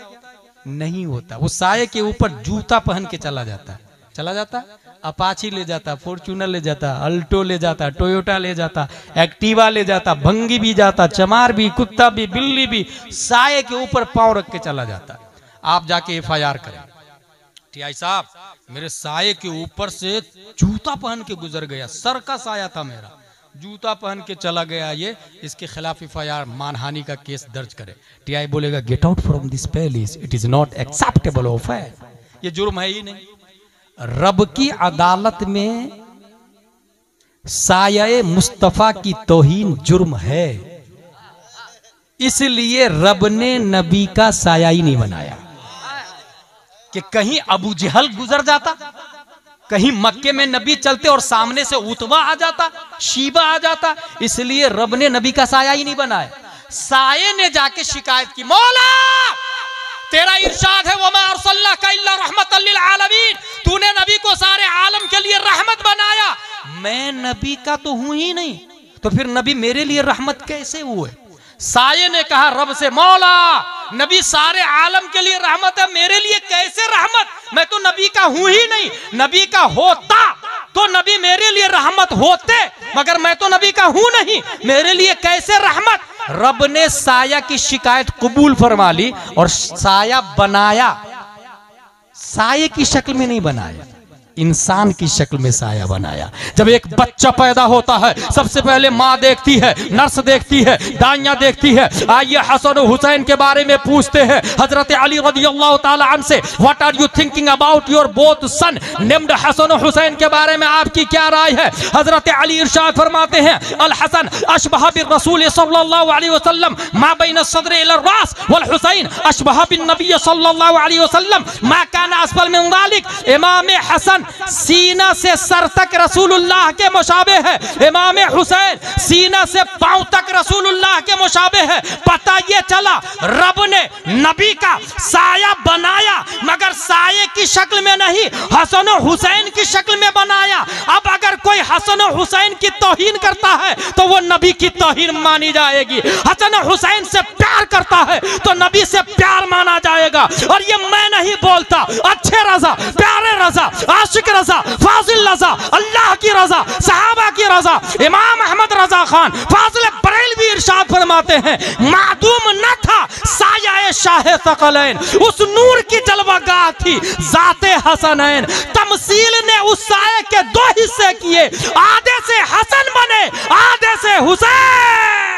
नहीं होता। वो साये के ऊपर जूता पहन के चला जाता है। अपाची ले जाता, फॉर्च्यूनर ले जाता, अल्टो ले जाता, टोयोटा ले जाता, एक्टिवा ले जाता, भंगी भी जाता, चमार भी, कुत्ता भी, बिल्ली भी, साये के ऊपर पाँव रख के चला जाता। आप जाके FIR करें, टीआई साहब मेरे साये के ऊपर से जूता पहन के गुजर गया, सर का साया था मेरा, जूता पहन के चला गया, ये इसके खिलाफ FIR मानहानि का केस दर्ज करे। टीआई बोलेगा get out from this palace, it is not acceptable offence, ये जुर्म है ही नहीं। रब की अदालत में साये मुस्तफा की तौहीन जुर्म है, इसलिए रब ने नबी का साया ही नहीं बनाया कि कहीं अबू जहल गुजर जाता, कहीं मक्के में नबी चलते और सामने से उतबा आ जाता, शीबा आ जाता, इसलिए रब ने नबी का साया ही नहीं बनाया। साये ने जाके शिकायत की, मौला तेरा इरशाद है वमा अरसलनाका इल्ला रहमतल लिल आलमीन, तूने नबी को सारे आलम के लिए रहमत बनाया, मैं नबी का तो हूं ही नहीं, तो फिर नबी मेरे लिए रहमत कैसे हुए? साये ने कहा रब से, मौला नबी सारे आलम के लिए रहमत है, मेरे लिए कैसे रहमत? मैं तो नबी का हूं ही नहीं, नबी का होता तो नबी मेरे लिए रहमत होते, मगर मैं तो नबी का हूं नहीं, मेरे लिए कैसे रहमत? रब ने साया की शिकायत कबूल फरमा ली और साया बनाया, साये की शक्ल में नहीं बनाया, इंसान की शक्ल में साया बनाया। जब एक बच्चा पैदा होता है सबसे पहले माँ देखती है, नर्स देखती है, दाइयाँ देखती है। आइए हसन और हुसैन के बारे में पूछते हैं हजरत अली रज़ियल्लाहु ताला अन्हु से, what are you thinking about your both son named Hasan और हुसैन के बारे में आपकी क्या राय है? हजरत अली इरशाद फरमाते हैं, अल हसन अशबह बिर रसूल सल्लल्लाहु अलैहि वसल्लम मा बैन सद्र इला रास वल हुसैन अशबह बिन नबी सल्लल्लाहु अलैहि वसल्लम मा काना अस्फल मिन ज़ालिक। इमाम हसन सीना से सर तक रसूलुल्लाह के मुशाबे है, इमाम हुसैन सीना से पांव तक रसूलुल्लाह के मुशाबे है। पता ये चला रब ने नबी का साया बनाया मगर साये की शक्ल में नहीं, हसन और हुसैन की शक्ल में बनाया। अब अगर कोई हसन और हुसैन की तौहीन करता है तो वो नबी की तौहीन मानी जाएगी, हसन और हुसैन से प्यार करता है तो नबी से प्यार माना जाएगा। और ये मैं नहीं बोलता, अच्छे रजा, प्यारे रजा, आशिक रजा, फाजिल रजा, अल्लाह की रजा, सहाबा की रजा, इमाम अहमद रजा खान फाजिल बरेलवी इरशाद फरमाते हैं, मादूम न था साया शाह सकलैन, उस नूर की जलवागाह थी जाते हसनैन। तमसील ने उस साये के दो हिस्से किए, आधे से हसन बने, आधे से हुसैन।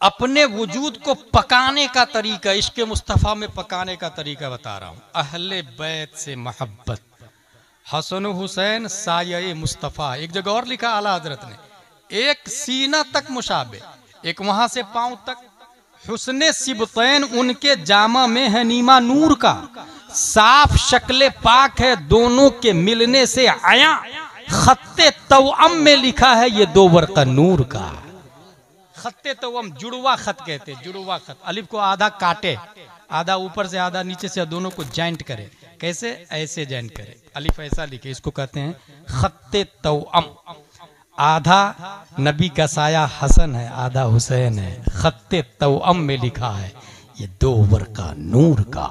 अपने वजूद को पकाने का तरीका, इश्क़ मुस्तफ़ा में पकाने का तरीका बता रहा हूँ। अहले बैत से मोहब्बत, हसन हुसैन साये मुस्तफ़ा। एक जगह और लिखा आला हजरत ने, एक सीना तक मुशाबे, एक वहां से पांव तक। हुस्ने सिबतैन उनके जामा में है नीमा नूर का, साफ शक्ले पाक है दोनों के मिलने से आया। खत्ते तौअम में लिखा है ये दो वर्क़ा नूर का। खत्ते तौअम जुड़वा खत कहते, जुड़वा खत। अलिफ को आधा काटे, आधा ऊपर से आधा नीचे से, दोनों को जॉइंट करे। कैसे? ऐसे जॉइंट करे, अलिफ ऐसा लिखे, इसको कहते हैं खत्ते तौअम। आधा नबी का साया हसन है, आधा हुसैन है। खत्ते तौअम में लिखा है ये दो वर्क़ा नूर का।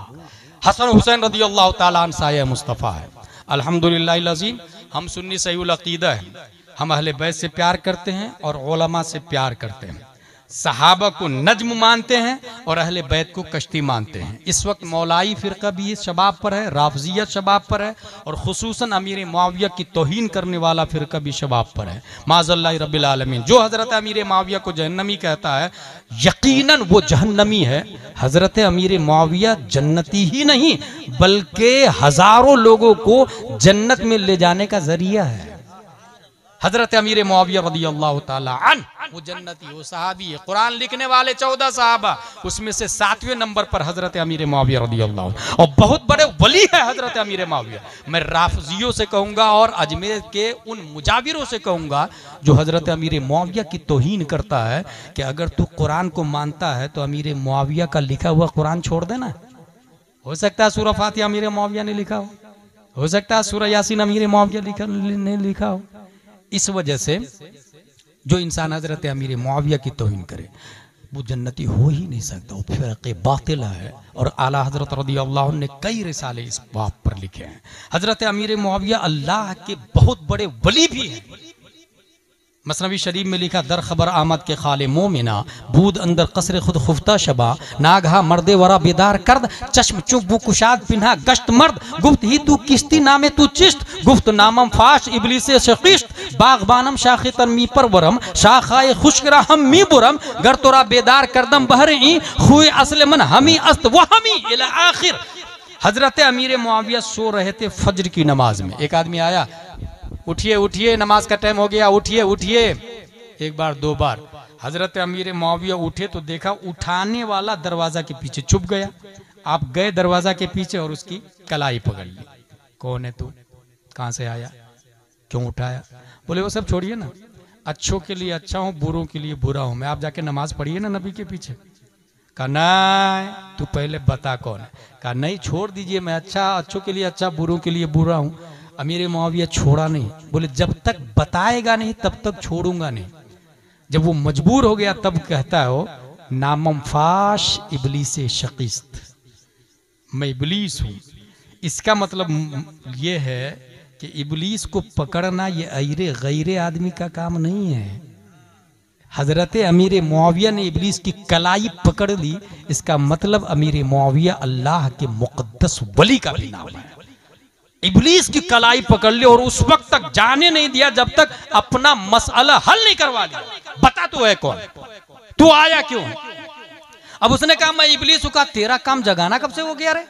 हसन हुसैन रज़ियल्लाहु ताला अन्हु साया मुस्तफ़ा है। अल्हम्दुलिल्लाह अज़ीम, हम सुन्नी सहीउल अक़ीदा है, हम अहले बैत से प्यार करते हैं और उलमा से प्यार करते हैं। सहाबा को नज्म मानते हैं और अहले बैत को कश्ती मानते हैं। इस वक्त मौलाई फ़िरका भी शबाब पर है, राफ़ज़ियत शबाब पर है और ख़ुसूसन अमीर मुआविया की तौहीन करने वाला फ़िरका भी शबाब पर है। माज़ल्लाहि रब्बिल आलमीन। जो हज़रत अमीर मुआविया को जहन्नमी कहता है, यकीनन वो जहन्नमी है। हज़रत अमीर मुआविया जन्नती ही नहीं बल्कि हज़ारों लोगों को जन्नत में ले जाने का ज़रिया है। हजरत अमीर मुआविया रज़ियल्लाहु ताला अन्हु वो जन्नती, वो सहाबी है। कुरान लिखने वाले 14 सहाबा, उसमें से 7वें नंबर पर हजरत अमीर मुआविया रज़ियल्लाहु, और बहुत बड़े वली है हजरत अमीर मुआविया। मैं राफ़ज़ियों से कहूँगा और अजमेर के उन मुजाविरों से कहूँगा जो हजरत अमीर मुआविया की तौहीन करता है कि अगर तू कुरान को मानता है तो अमीर मुआविया का लिखा हुआ कुरान छोड़ देना। हो सकता है सूरह फातिहा अमीर मुआविया ने लिखा हो सकता है सूरह यासीन अमीर मुआविया ने लिखा हो। इस वजह से जो इंसान हजरत अमीर मुआविया की तौहीन करे वो जन्नती हो ही नहीं सकता, वो फ़िरक़े बातिला है। और आला हजरत रज़ियल्लाहु ने कई रिसाले इस बात पर लिखे हैं। हजरत अमीर मुआविया अल्लाह के बहुत बड़े वली भी हैं। मसनवी शरीफ में लिखा, दर खबर आमद के खाले मोमिना, बूद अंदर कसर खुद खुफ्ता शबा, नागहा मर्दे वरा बेदार करद, चश्म चुप कुशाद पिन्हा गश्त मर्द, गुफ्त ही तू किस्ती नामे तू चिश्त, गुफ्त नामम फाश इबलीसे शकीश्त, बागबानम शाखे तरमी पर वरम, शाखाए खुशकरा हम मी बुरम, गर तोरा बेदार करदम बहर ई, खुए असले मन हमी अस्त व हमी इला आखिर। हजरत अमीर मुआविया सो रहे थे फज्र की नमाज में। एक आदमी आया, उठिए उठिए नमाज का टाइम हो गया, उठिए उठिए। एक बार दो बार हजरत अमीर मुआविया उठे तो देखा उठाने वाला दरवाजा के पीछे छुप गया। आप गए दरवाजा के पीछे और उसकी कलाई पकड़ ली। कौन है तू, कहां से आया, क्यों उठाया? बोले वो सब छोड़िए ना, अच्छों के लिए अच्छा हूँ, बुरों के लिए बुरा हूं मैं, आप जाके नमाज पढ़िए ना नबी के पीछे। कहा नहीं, तू पहले बता कौन है। कहा नहीं, छोड़ दीजिए, मैं अच्छा, अच्छों के लिए अच्छा, बुरों के लिए बुरा हूं। अमीर मुआविया छोड़ा नहीं। बोले जब तक बताएगा नहीं तब तक छोड़ूंगा नहीं। जब वो मजबूर हो गया तब कहता हो नामम फाश इबलीस शकीस्त, मैं इबलीस हूँ। इसका मतलब ये है कि इबलीस को पकड़ना ये अरे गैरे आदमी का काम नहीं है। हजरत अमीर मुआविया ने इबलीस की कलाई पकड़ ली, इसका मतलब अमीर मुआविया अल्लाह के मुक़द्दस वली का भी नाम है। इबलीस की कलाई पकड़ ली और उस वक्त तक जाने नहीं दिया जब तक अपना मसला हल नहीं करवा लिया। बता तू है कौन, तू आया क्यों? अब उसने कहा मैं इबलीस हूं। कहा तेरा काम जगाना कब से हो गया रे?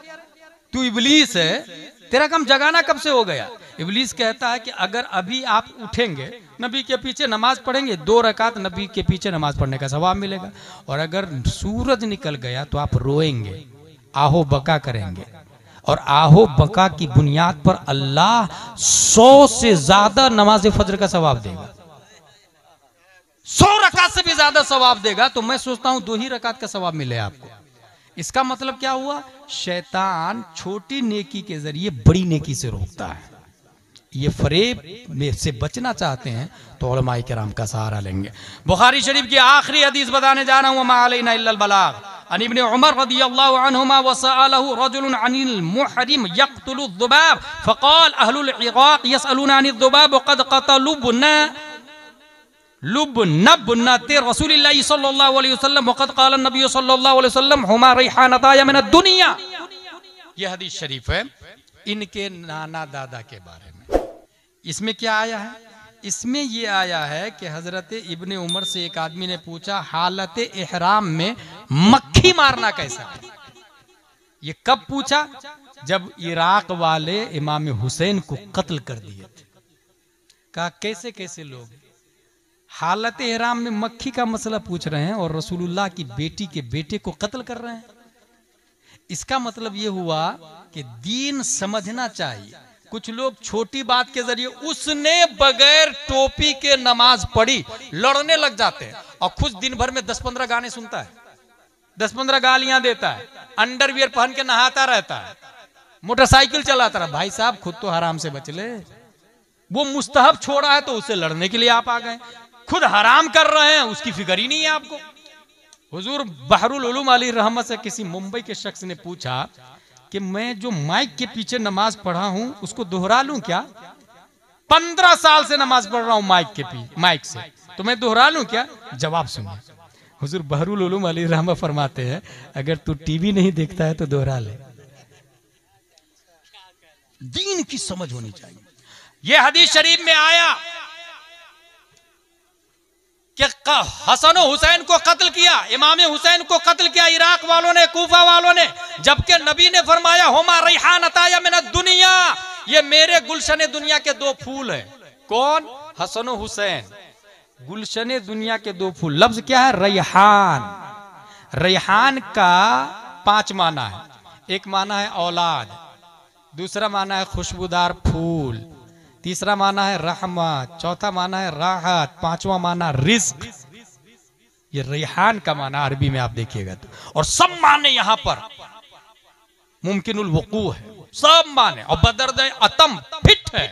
तू इबलीस है, तेरा काम जगाना कब से हो गया? इबलीस कहता है कि अगर अभी आप उठेंगे, नबी के पीछे नमाज पढ़ेंगे, 2 रकात नबी के पीछे नमाज पढ़ने का सवाब मिलेगा, और अगर सूरज निकल गया तो आप रोएंगे, आहो बका करेंगे, और आहो बका की बुनियाद पर अल्लाह 100 से ज्यादा नमाज फजर का सवाब देगा, 100 रकात से भी ज्यादा सवाब देगा। तो मैं सोचता हूं 2 ही रकात का सवाब मिले आपको। इसका मतलब क्या हुआ? शैतान छोटी नेकी के जरिए बड़ी नेकी से रोकता है। ये फरेब में से बचना चाहते हैं तो उलमाए किराम का सहारा लेंगे। बुखारी शरीफ की आखिरी हदीस बताने जा रहा हूं, मा अलैना इल्लल बलाग। अन इब्न उमर रदियल्लाहु अन्हुमा वसअलहु रजुलन अनिल मुहरिम यक़्तुलु ज़ुबाब फ़क़ाल अहलुल इराक़ यसअलूना अनिल ज़ुबाब वक़द क़तलुबना लुबनबनते रसूलिल्लाहि सल्लल्लाहु अलैहि वसल्लम वक़द क़ाल नबी सल्लल्लाहु अलैहि वसल्लम हुमा रिहानताया मिन दुनिया। यह हदीस शरीफ है इनके नाना दादा के बारे में। इसमें क्या आया है? इसमें यह आया है कि हजरत इब्ने उमर से एक आदमी ने पूछा हालत इहराम में मक्खी मारना कैसा है? ये कब पूछा? जब इराक वाले इमाम हुसैन को कत्ल कर दिए थे। कहा कैसे कैसे लोग हालत इहराम में मक्खी का मसला पूछ रहे हैं और रसूलुल्लाह की बेटी के बेटे को कत्ल कर रहे हैं। इसका मतलब यह हुआ कि दीन समझना चाहिए। कुछ लोग छोटी बात के जरिए उसने बगैर टोपी के नमाज पढ़ी लड़ने लग जाते हैं, और खुद दिन भर में 10-15 गाने सुनता है, 10-15 गालियां देता है, अंडरवियर पहन के नहाता रहता है, मोटरसाइकिल चलाता रहा। भाई साहब खुद तो हराम से बच ले। वो मुस्तहब छोड़ा है तो उसे लड़ने के लिए आप आ गए। खुद हराम कर रहे हैं उसकी फिक्र ही नहीं है आपको। हुजूर बहरुल उलूम अली रहमत से किसी मुंबई के शख्स ने पूछा कि मैं जो माइक के पीछे नमाज पढ़ा हूं उसको दोहरा लूं क्या? 15 साल से नमाज पढ़ रहा हूं माइक से, तो मैं दोहरा लूं क्या? जवाब सुनिए, हुजूर बहरुल उलूम अली रहमत फरमाते हैं अगर तू टीवी नहीं देखता है तो दोहरा ले। दीन की समझ होनी चाहिए। यह हदीस शरीफ में आया कि हसन हुसैन को कत्ल किया, इमाम हुसैन को कत्ल किया इराक वालों ने, कूफा वालों ने, जबकि नबी ने फरमाया हुमा रिहानताया मिन दुनिया, ये मेरे गुलशन दुनिया के 2 फूल हैं। कौन? हसन हुसैन। गुलशन दुनिया के 2 फूल। लफ्ज क्या है? रेहान। रेहान का 5 माना है। एक माना है औलाद, दूसरा माना है खुशबूदार फूल, तीसरा माना है रहमत, चौथा माना है राहत, 5वां माना रिज्क। ये रेहान का माना अरबी में आप देखिएगा तो, और सब माने यहां पर मुमकिनुल वुकू है, सब माने, और बदर्द अतम फिट है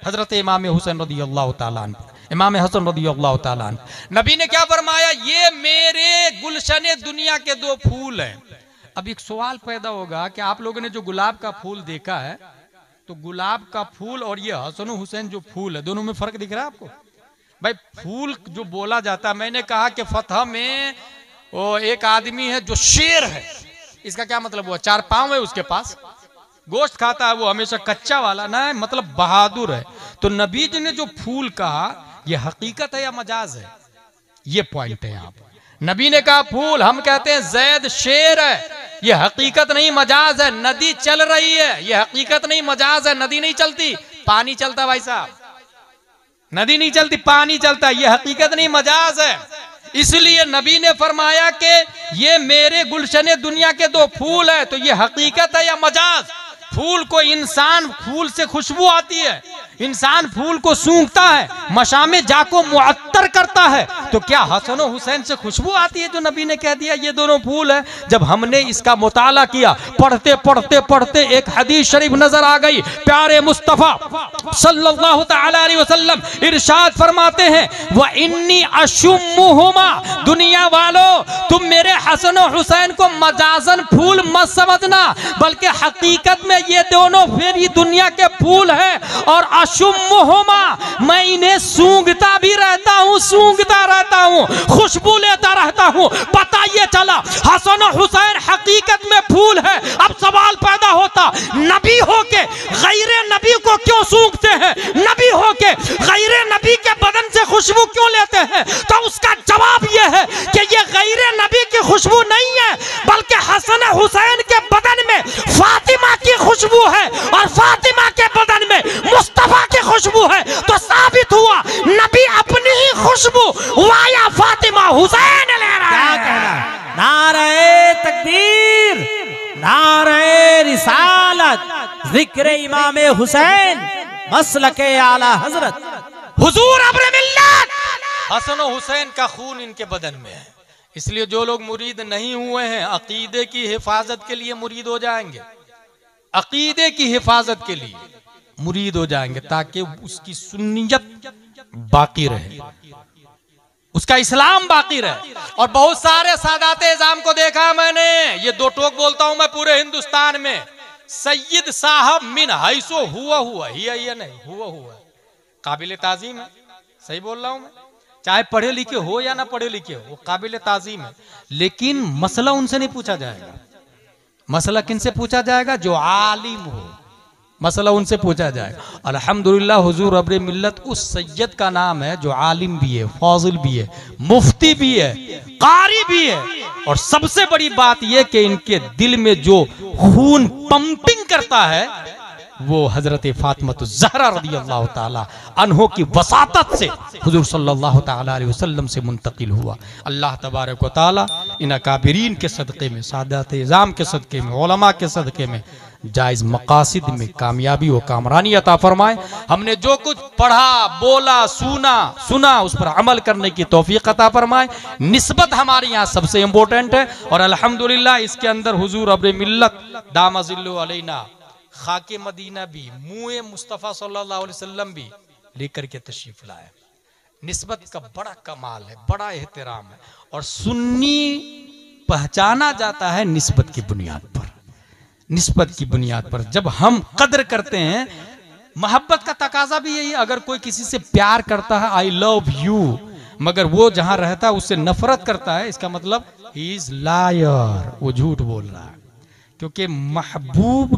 हजरत इमाम हुसैन रदियल्लाहु ताला अन्हु, इमाम हसन रदियल्लाहु ताला अन्हु। नबी ने क्या फरमाया? ये मेरे गुलशन दुनिया के 2 फूल हैं। अब एक सवाल पैदा होगा कि आप लोगों ने जो गुलाब का फूल देखा है, तो गुलाब का फूल और ये हसन हुसैन जो फूल है, दोनों में फर्क दिख रहा है आपको? भाई फूल जो बोला जाता है, मैंने कहा कि फतह में वो एक आदमी है जो शेर है, इसका क्या मतलब हुआ? 4 पांव है उसके पास, गोश्त खाता है वो हमेशा कच्चा वाला ना, मतलब बहादुर है। तो नबी जी ने जो फूल कहा ये हकीकत है या मजाज है? ये पॉइंट है यहाँ पर। नबी ने कहा फूल, हम कहते हैं जैद शेर है, ये हकीकत नहीं मजाज है। नदी चल रही है, ये हकीकत नहीं मजाज है। नदी नहीं चलती, पानी चलता भाई साहब, नदी नहीं चलती पानी चलता, ये हकीकत नहीं मजाज है। इसलिए नबी ने फरमाया कि ये मेरे गुलशन दुनिया के 2 फूल है, तो ये हकीकत है या मजाज? फूल को इंसान, फूल से खुशबू आती है, इंसान फूल को सूंघता है, मशामे जाको मुअत्तर करता है, तो क्या हसन और हुसैन से खुशबू आती है जो नबी ने कह दिया ये दोनों फूल है? जब हमने इसका मुताला किया, पढ़ते पढ़ते पढ़ते एक हदीस शरीफ नजर आ गई। प्यारे मुस्तफा सल्लल्लाहु तआला अलैहि वसल्लम इरशाद फरमाते हैं, व इन्नी अशुम्मुहुमा, दुनिया वालों तुम मेरे हसन और हुसैन को मजाजन फूल मत समझना, बल्कि हकीकत में ये दोनों मेरी दुनिया के फूल हैं। और अशुम्मुहुमा, मैं इन्हें सूंघता भी रहता हूँ, सूंघता रहता हूँ, खुशबू लेता रहता हूँ। पता ये चला हसन और हुसैन हकीकत में फूल है। अब सवाल पैदा होता, नबी होके गैरे नबी को क्यों सूंघते हैं? नबी होके गैरे नबी के बदन से खुशबू क्यों लेते हैं? तो उसका जवाब यह है कि ये गैरे नबी की खुशबू नहीं है, बल्कि हसन हुसैन के बदन में फातिमा की खुशबू है और फातिमा के बदन में मुस्तफा की खुशबू है। तो साबित हुआ नबी अपनी ही खुशबू वाया फातिमा हुसैन ले रहा है। क्या कहना? नारे तकबीर, नारे रिसालत, जिक्र इमाम हुसैन, मसलके आला हजरत, हुजूर अब्र मिल्लत। हसन और हुसैन का खून इनके बदन में है, इसलिए जो लोग मुरीद नहीं हुए हैं अकीदे की हिफाजत के लिए मुरीद हो जाएंगे, अकीदे की हिफाजत के लिए मुरीद हो जाएंगे, ताकि उसकी सुन्नियत बाकी रहे, उसका इस्लाम बाकी रहे। और बहुत सारे सादाते इज़ाम को देखा मैंने, ये दो टोक बोलता हूं मैं पूरे हिंदुस्तान में, सैयद साहब मिन हैसो हुआ ही नहीं हुआ काबिल ताजीम है। सही बोल रहा हूं मैं, चाहे पढ़े लिखे हो या ना पढ़े लिखे हो, वो काबिल ताजीम है। लेकिन मसला उनसे नहीं पूछा जाएगा। मसला किनसे पूछा जाएगा? जो आलिम हो, मसला उनसे पूछा जाएगा। अल्हम्दुलिल्लाह हुजूर अब्र मिल्लत उस सैयद का नाम है जो आलिम भी है, फाजिल भी है, मुफ्ती भी है, कारी भी है। और सबसे बड़ी बात यह कि इनके दिल में जो खून पंपिंग करता है वो हजरत फातिमा ज़हरा रज़ियल्लाहु ताला अन्हो की वसातत से हुजूर सल्लल्लाहु ताला अलैहि वसल्लम से मुंतकिल हुआ। अल्लाह तबारक व ताला इन अकाबिरीन के सदक़े में, सादात इज़ाम के सदक़े में, उलमा के सदक़े में जायज़ मकासिद में कामयाबी व कामरानी अता फरमाए। हमने जो कुछ पढ़ा, बोला, सुना उस पर अमल करने की तौफीक अता फरमाए। निस्बत हमारे यहाँ सबसे इम्पोर्टेंट है और अल्हम्दुलिल्लाह इसके अंदर हुजूर अब्र मिल्लत दामज़िल्लु अलैना खाके मदीना भी, मुए मुस्तफ़ा सल्लल्लाहु अलैहि वसल्लम भी लेकर के तशरीफ लाए। निस्बत का बड़ा कमाल है, बड़ा एहतराम है। और सुन्नी पहचाना जाता है निस्बत की बुनियाद पर, निस्बत की बुनियाद पर। जब हम कद्र करते हैं, मोहब्बत का तकाजा भी यही, अगर कोई किसी से प्यार करता है आई लव यू, मगर वो जहां रहता है उससे नफरत करता है, इसका मतलब ही इज लायर, वो झूठ बोल रहा है। क्योंकि महबूब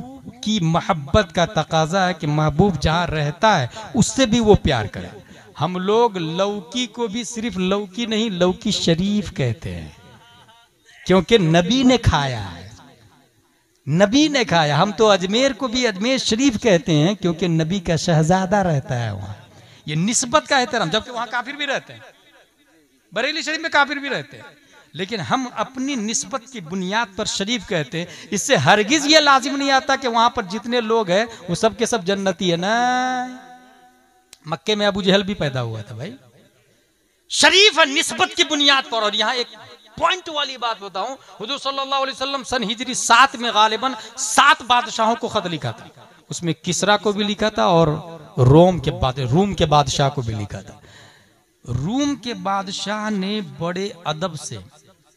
की मोहब्बत का तकाजा है कि महबूब जहां रहता है उससे भी वो प्यार करे। हम लोग लौकी को भी सिर्फ लौकी नहीं, लौकी शरीफ कहते हैं, क्योंकि नबी ने खाया है, नबी ने खाया। हम तो अजमेर को भी अजमेर शरीफ कहते हैं क्योंकि नबी का शहजादा रहता है वहां। ये निस्बत का एहतराम, जबकि वहां काफिर भी रहते हैं, बरेली शरीफ में काफिर भी रहते हैं, लेकिन हम अपनी निस्बत की बुनियाद पर शरीफ कहते हैं। इससे हरगिज ये लाजिम नहीं आता कि वहां पर जितने लोग हैं वो सब के सब जन्नती है ना। मक्के में अबू जहल भी पैदा हुआ था भाई, शरीफ है निस्बत की बुनियाद पर। और यहाँ एक पॉइंट वाली बात बताऊं, हुजूर सल्लल्लाहु अलैहि वसल्लम सन हिजरी 7 में गालिबन 7 बादशाहों को खत लिखा था। उसमें किसरा को भी लिखा था और रूम के बादशाह को भी लिखा था। रूम के बादशाह ने बड़े अदब से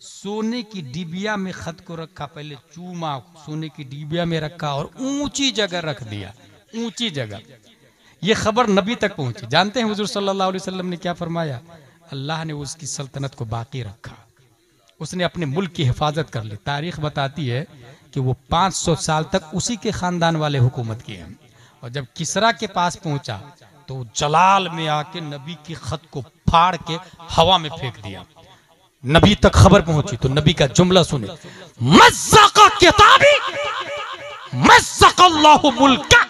सोने की डिबिया में खत को रखा, पहले चूमा सोने की डिबिया में रखा और ऊंची जगह रख दिया, ऊंची जगह। ये खबर नबी तक पहुंची। जानते हैं हुजूर सल्लल्लाहु अलैहि वसल्लम ने क्या फरमाया? अल्लाह ने उसकी सल्तनत को बाकी रखा, उसने अपने मुल्क की हिफाजत कर ली। तारीख बताती है कि वो 500 साल तक उसी के खानदान वाले हुकूमत किए। और जब किसरा के पास पहुंचा तो जलाल में आके नबी की खत को फाड़ के हवा में फेंक दिया। नबी तक खबर पहुंची तो नबी का जुमला सुने, मज़्ज़क़ा किताबी मज़्ज़क़ल्लाहु मुल्का।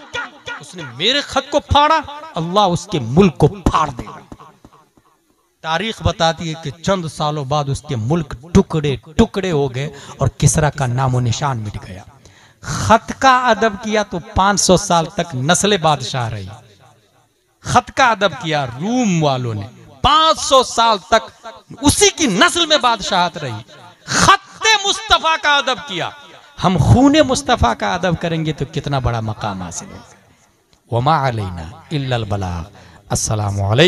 उसने मेरे खत को फाड़ा, अल्लाह उसके मुल्क को फाड़ देगा। तारीख बताती है कि चंद सालों बाद उसके मुल्क टुकड़े टुकड़े हो गए और किसरा का नामो निशान मिट गया। खत का अदब किया तो 500 साल तक नस्ल बादशाह रही। खत का अदब किया रूम वालों ने, 500 साल तक उसी की नस्ल में बादशाहत रही। खत्ते मुस्तफा का अदब किया, हम खूने मुस्तफा का अदब करेंगे तो कितना बड़ा मकाम हासिल होगा। वमा अलैना इल्लल बलाग। अस्सलामु अलैकुम।